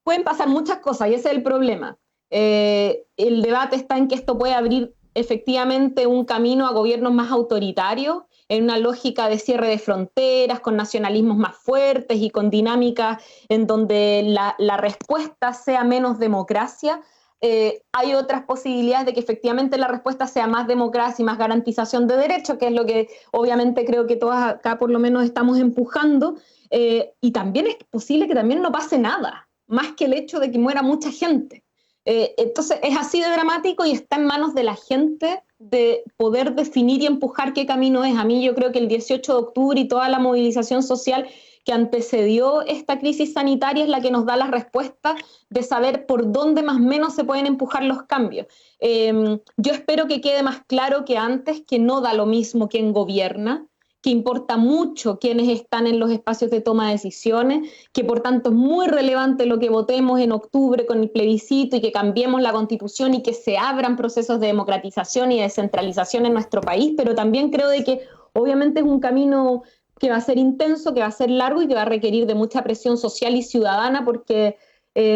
pueden pasar muchas cosas y ese es el problema. El debate está en que esto puede abrir efectivamente un camino a gobiernos más autoritarios, en una lógica de cierre de fronteras, con nacionalismos más fuertes y con dinámicas en donde la respuesta sea menos democracia. Hay otras posibilidades de que efectivamente la respuesta sea más democracia y más garantización de derechos, que es lo que obviamente creo que todas acá por lo menos estamos empujando, y también es posible que también no pase nada, más que el hecho de que muera mucha gente. Entonces es así de dramático y está en manos de la gente de poder definir y empujar qué camino es. A mí yo creo que el 18 de octubre y toda la movilización social que antecedió esta crisis sanitaria es la que nos da la respuesta de saber por dónde más o menos se pueden empujar los cambios. Yo espero que quede más claro que antes que no da lo mismo quién gobierna, que importa mucho quienes están en los espacios de toma de decisiones, que por tanto es muy relevante lo que votemos en octubre con el plebiscito y que cambiemos la Constitución y que se abran procesos de democratización y descentralización en nuestro país, pero también creo de que obviamente es un camino que va a ser intenso, que va a ser largo y que va a requerir de mucha presión social y ciudadana, porque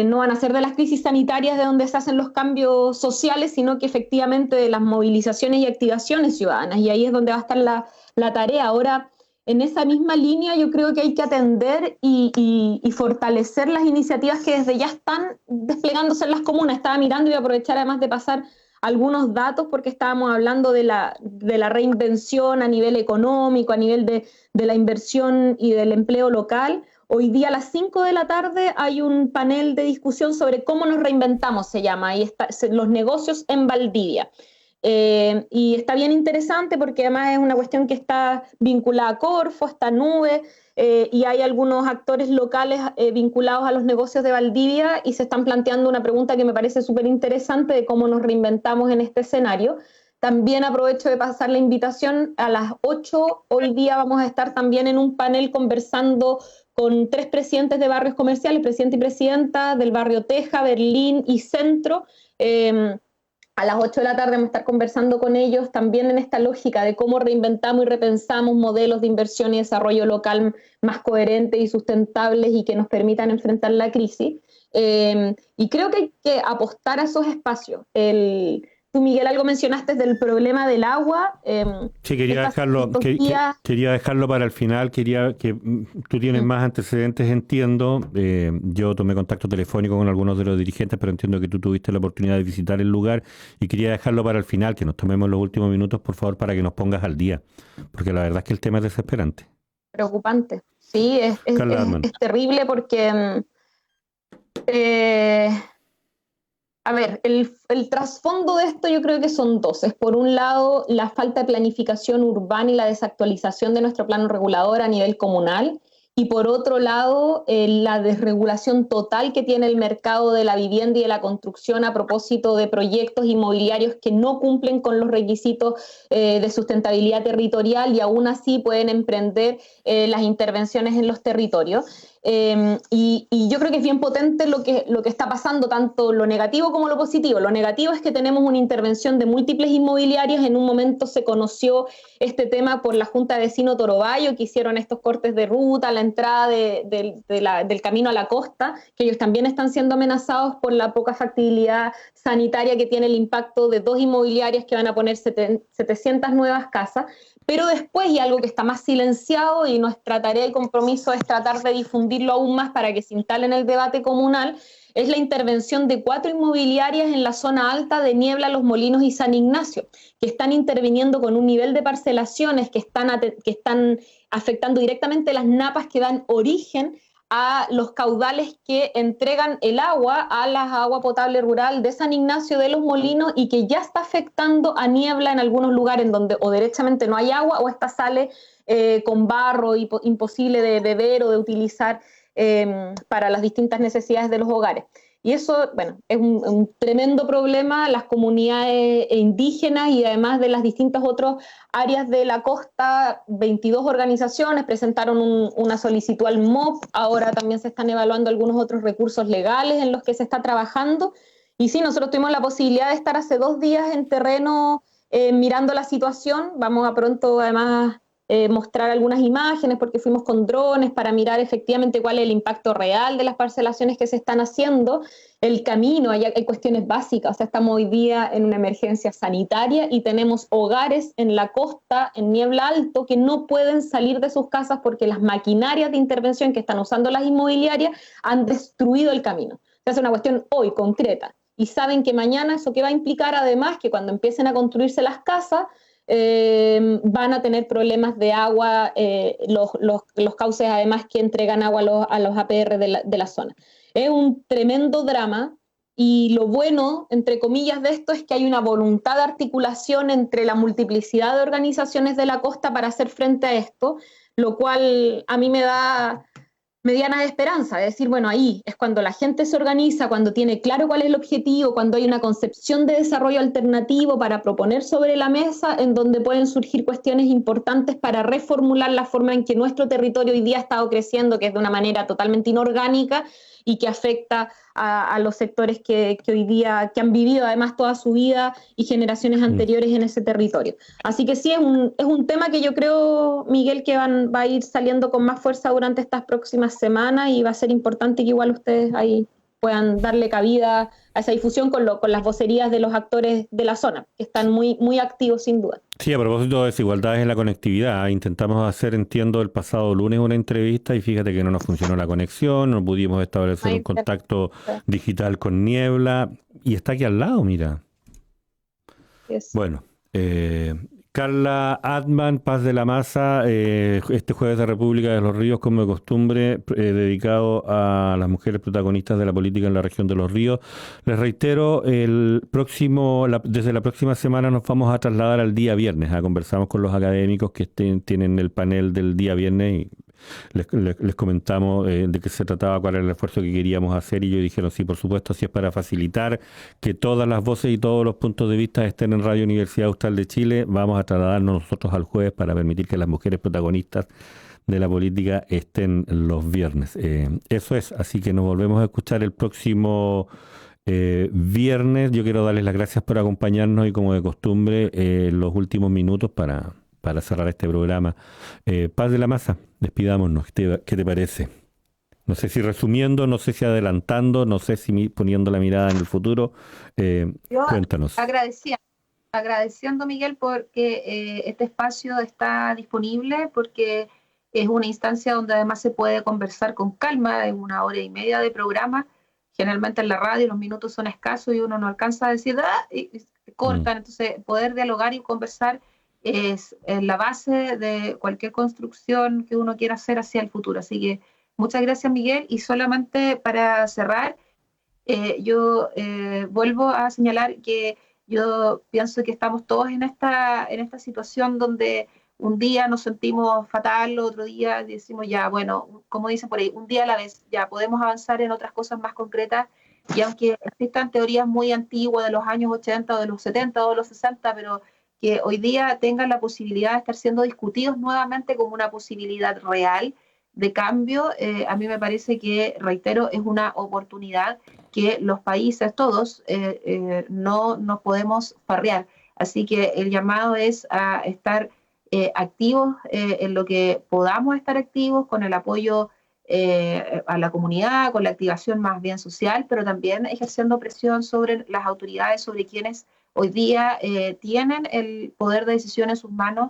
no van a ser de las crisis sanitarias de donde se hacen los cambios sociales, sino que efectivamente de las movilizaciones y activaciones ciudadanas, y ahí es donde va a estar la tarea. Ahora, en esa misma línea yo creo que hay que atender y fortalecer las iniciativas que desde ya están desplegándose en las comunas. Estaba mirando y voy a aprovechar además de pasar algunos datos porque estábamos hablando de la reinvención a nivel económico, a nivel de la inversión y del empleo local. Hoy día a las 5 de la tarde hay un panel de discusión sobre cómo nos reinventamos, se llama, y los negocios en Valdivia. Y está bien interesante porque además es una cuestión que está vinculada a Corfo, está Nube, y hay algunos actores locales vinculados a los negocios de Valdivia y se están planteando una pregunta que me parece súper interesante de cómo nos reinventamos en este escenario. También aprovecho de pasar la invitación a las 8. Hoy día vamos a estar también en un panel conversando con 3 presidentes de barrios comerciales, presidente y presidenta del barrio Teja, Berlín y Centro. A las 8 de la tarde vamos a estar conversando con ellos también en esta lógica de cómo reinventamos y repensamos modelos de inversión y desarrollo local más coherentes y sustentables y que nos permitan enfrentar la crisis. Y creo que hay que apostar a esos espacios. Tú, Miguel, algo mencionaste del problema del agua. Sí, quería dejarlo para el final. Quería que tú tienes más antecedentes, entiendo. Yo tomé contacto telefónico con algunos de los dirigentes, pero entiendo que tú tuviste la oportunidad de visitar el lugar y quería dejarlo para el final, que nos tomemos los últimos minutos, por favor, para que nos pongas al día, porque la verdad es que el tema es desesperante. Preocupante. Sí, es terrible porque... A ver, el trasfondo de esto yo creo que son dos. Es por un lado la falta de planificación urbana y la desactualización de nuestro plano regulador a nivel comunal, y por otro lado la desregulación total que tiene el mercado de la vivienda y de la construcción a propósito de proyectos inmobiliarios que no cumplen con los requisitos de sustentabilidad territorial y aún así pueden emprender las intervenciones en los territorios. Y yo creo que es bien potente lo que está pasando, tanto lo negativo como lo positivo. Lo negativo es que tenemos una intervención de múltiples inmobiliarias. En un momento se conoció este tema por la Junta de Vecinos Torobayo, que hicieron estos cortes de ruta, la entrada del camino a la costa, que ellos también están siendo amenazados por la poca factibilidad sanitaria que tiene el impacto de 2 inmobiliarias que van a poner 700 nuevas casas. Pero después, y algo que está más silenciado, y nuestra tarea y compromiso es tratar de difundirlo aún más para que se instale en el debate comunal, es la intervención de 4 inmobiliarias en la zona alta de Niebla, Los Molinos y San Ignacio, que están interviniendo con un nivel de parcelaciones que están afectando directamente las napas que dan origen a los caudales que entregan el agua a la agua potable rural de San Ignacio de los Molinos y que ya está afectando a Niebla en algunos lugares en donde o derechamente no hay agua o esta sale con barro imposible de beber o de utilizar para las distintas necesidades de los hogares. Y eso, bueno, es un tremendo problema. Las comunidades indígenas y además de las distintas otras áreas de la costa, 22 organizaciones presentaron una solicitud al MOP. Ahora también se están evaluando algunos otros recursos legales en los que se está trabajando. Y sí, nosotros tuvimos la posibilidad de estar hace 2 días en terreno mirando la situación. Vamos a pronto además mostrar algunas imágenes porque fuimos con drones para mirar efectivamente cuál es el impacto real de las parcelaciones que se están haciendo, el camino, hay cuestiones básicas, o sea, estamos hoy día en una emergencia sanitaria y tenemos hogares en la costa, en Niebla Alto, que no pueden salir de sus casas porque las maquinarias de intervención que están usando las inmobiliarias han destruido el camino. O sea, es una cuestión hoy concreta y saben que mañana eso que va a implicar además que cuando empiecen a construirse las casas van a tener problemas de agua, los cauces además que entregan agua a los APR de la zona. Es un tremendo drama y lo bueno, entre comillas, de esto es que hay una voluntad de articulación entre la multiplicidad de organizaciones de la costa para hacer frente a esto, lo cual a mí me da mediana esperanza, es decir, bueno, ahí es cuando la gente se organiza, cuando tiene claro cuál es el objetivo, cuando hay una concepción de desarrollo alternativo para proponer sobre la mesa, en donde pueden surgir cuestiones importantes para reformular la forma en que nuestro territorio hoy día ha estado creciendo, que es de una manera totalmente inorgánica y que afecta a los sectores que hoy día, que han vivido además toda su vida y generaciones anteriores en ese territorio. Así que sí, es un tema que yo creo, Miguel, que va a ir saliendo con más fuerza durante estas próximas semanas y va a ser importante que igual ustedes ahí puedan darle cabida a esa difusión con las vocerías de los actores de la zona, que están muy, muy activos sin duda. Sí, a propósito de desigualdades en la conectividad, intentamos hacer, entiendo, el pasado lunes una entrevista y fíjate que no nos funcionó la conexión, no pudimos establecer un contacto digital con Niebla y está aquí al lado, mira. Yes. Bueno, Carla Atman, Paz de la Maza, este jueves de República de los Ríos, como de costumbre, dedicado a las mujeres protagonistas de la política en la región de los ríos. Les reitero, desde la próxima semana nos vamos a trasladar al día viernes. Conversamos con los académicos que tienen el panel del día viernes y les comentamos de qué se trataba, cuál era el esfuerzo que queríamos hacer y ellos dijeron sí, por supuesto, si es para facilitar que todas las voces y todos los puntos de vista estén en Radio Universidad Austral de Chile, vamos a trasladarnos nosotros al jueves para permitir que las mujeres protagonistas de la política estén los viernes. Eso es, así que nos volvemos a escuchar el próximo viernes. Yo quiero darles las gracias por acompañarnos y como de costumbre los últimos minutos para cerrar este programa. Paz de la Maza, despidámonos. ¿Qué te parece? No sé si resumiendo, no sé si adelantando, no sé si poniendo la mirada en el futuro. Cuéntanos. Agradeciendo, Miguel, porque este espacio está disponible, porque es una instancia donde además se puede conversar con calma, en 1 hora y media de programa. Generalmente en la radio los minutos son escasos y uno no alcanza a decir, y cortan. Entonces, poder dialogar y conversar es la base de cualquier construcción que uno quiera hacer hacia el futuro. Así que muchas gracias, Miguel. Y solamente para cerrar, yo vuelvo a señalar que yo pienso que estamos todos en esta situación donde un día nos sentimos fatal, otro día decimos ya, bueno, como dicen por ahí, un día a la vez, ya podemos avanzar en otras cosas más concretas. Y aunque existan teorías muy antiguas de los años 80 o de los 70 o de los 60, pero que hoy día tengan la posibilidad de estar siendo discutidos nuevamente como una posibilidad real de cambio, a mí me parece que, reitero, es una oportunidad que los países todos no nos podemos farrear. Así que el llamado es a estar activos en lo que podamos estar activos, con el apoyo a la comunidad, con la activación más bien social, pero también ejerciendo presión sobre las autoridades, sobre quienes hoy día tienen el poder de decisión en sus manos,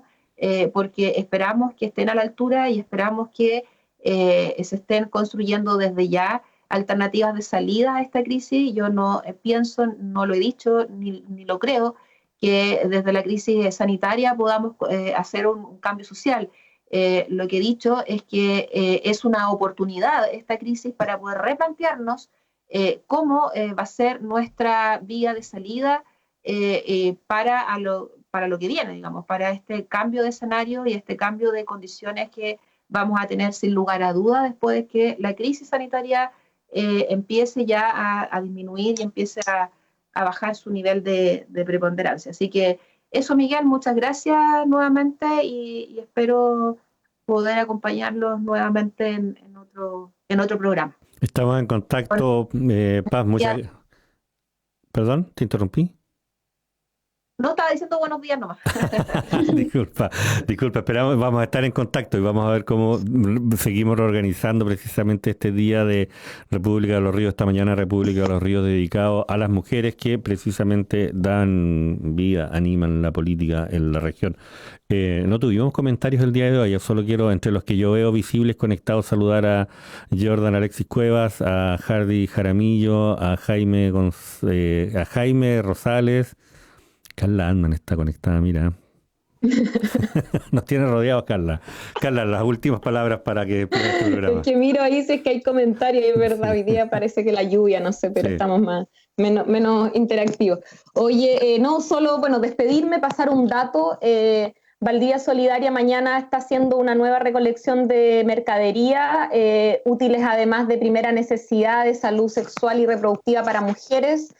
porque esperamos que estén a la altura y esperamos que se estén construyendo desde ya alternativas de salida a esta crisis. Yo no pienso, no lo he dicho, ni lo creo, que desde la crisis sanitaria podamos hacer un cambio social. lo que he dicho es que es una oportunidad esta crisis para poder replantearnos cómo va a ser nuestra vía de salida para lo que viene, digamos, para este cambio de escenario y este cambio de condiciones que vamos a tener sin lugar a duda después de que la crisis sanitaria empiece ya a disminuir y empiece a bajar su nivel de preponderancia. Así que eso, Miguel, muchas gracias nuevamente y espero poder acompañarlos nuevamente en otro programa. Estamos en contacto, Paz, muchas gracias. ¿Perdón? ¿Te interrumpí? No, estaba diciendo buenos días nomás. Disculpa, esperamos, vamos a estar en contacto y vamos a ver cómo seguimos reorganizando precisamente este día de República de los Ríos, esta mañana República de los Ríos dedicado a las mujeres que precisamente dan vida, animan la política en la región. No tuvimos comentarios el día de hoy, yo solo quiero, entre los que yo veo visibles conectados, saludar a Jordan Alexis Cuevas, a Hardy Jaramillo, a Jaime Rosales. Carla Altman está conectada, mira. Nos tiene rodeados, Carla. Carla, las últimas palabras para que ponga este programa. Es que miro ahí, dice que hay comentarios y es verdad, hoy día parece que la lluvia, no sé, pero sí, estamos menos interactivos. Oye, no solo, despedirme, pasar un dato. Valdivia Solidaria mañana está haciendo una nueva recolección de mercadería, útiles además de primera necesidad de salud sexual y reproductiva para mujeres.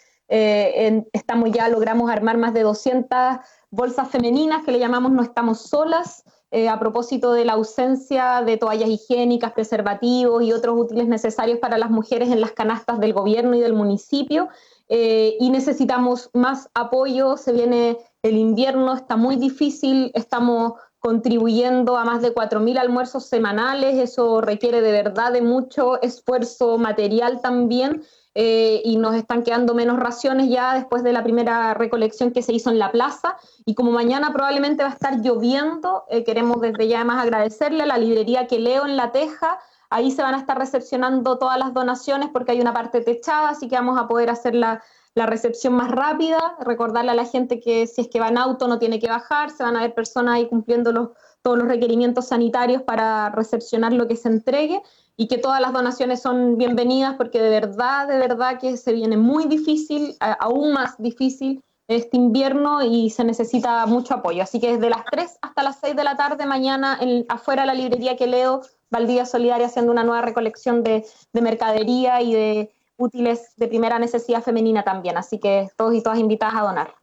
Logramos armar más de 200 bolsas femeninas que le llamamos No Estamos Solas, a propósito de la ausencia de toallas higiénicas, preservativos y otros útiles necesarios para las mujeres en las canastas del gobierno y del municipio, y necesitamos más apoyo. Se viene el invierno, está muy difícil, estamos contribuyendo a más de 4.000 almuerzos semanales, eso requiere de verdad de mucho esfuerzo material también. Y nos están quedando menos raciones ya después de la primera recolección que se hizo en la plaza, y como mañana probablemente va a estar lloviendo, queremos desde ya además agradecerle a la librería Que Leo en La Teja. Ahí se van a estar recepcionando todas las donaciones porque hay una parte techada, así que vamos a poder hacer la recepción más rápida. Recordarle a la gente que si es que va en auto no tiene que bajar, se van a ver personas ahí cumpliendo todos los requerimientos sanitarios para recepcionar lo que se entregue, y que todas las donaciones son bienvenidas porque de verdad que se viene muy difícil, aún más difícil este invierno, y se necesita mucho apoyo. Así que desde las 3 hasta las 6 de la tarde mañana afuera de la librería Que Leo, Valdivia Solidaria haciendo una nueva recolección de mercadería y de útiles de primera necesidad femenina también. Así que todos y todas invitadas a donar.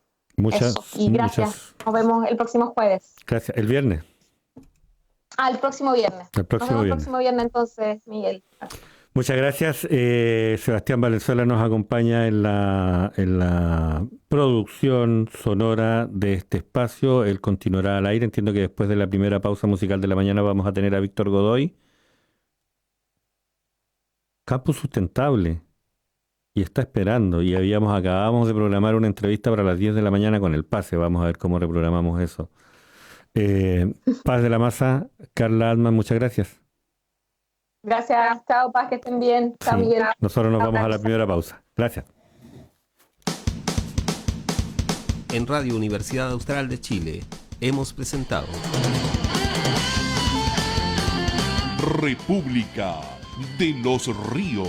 Y gracias. Nos vemos el próximo jueves. Gracias. ¿El viernes? El próximo viernes. El próximo viernes entonces, Miguel. Muchas gracias. Sebastián Valenzuela nos acompaña en la producción sonora de este espacio. Él continuará al aire. Entiendo que después de la primera pausa musical de la mañana vamos a tener a Víctor Godoy. Campo Sustentable. Y está esperando. Y acabamos de programar una entrevista para las 10 de la mañana con el Pase. Vamos a ver cómo reprogramamos eso. Paz de la Masa, Carla Altman, muchas gracias. Gracias, chao Paz, que estén bien. Chao, sí. Miguel. Nosotros nos vamos a la primera pausa. Gracias. En Radio Universidad Austral de Chile hemos presentado República de los Ríos.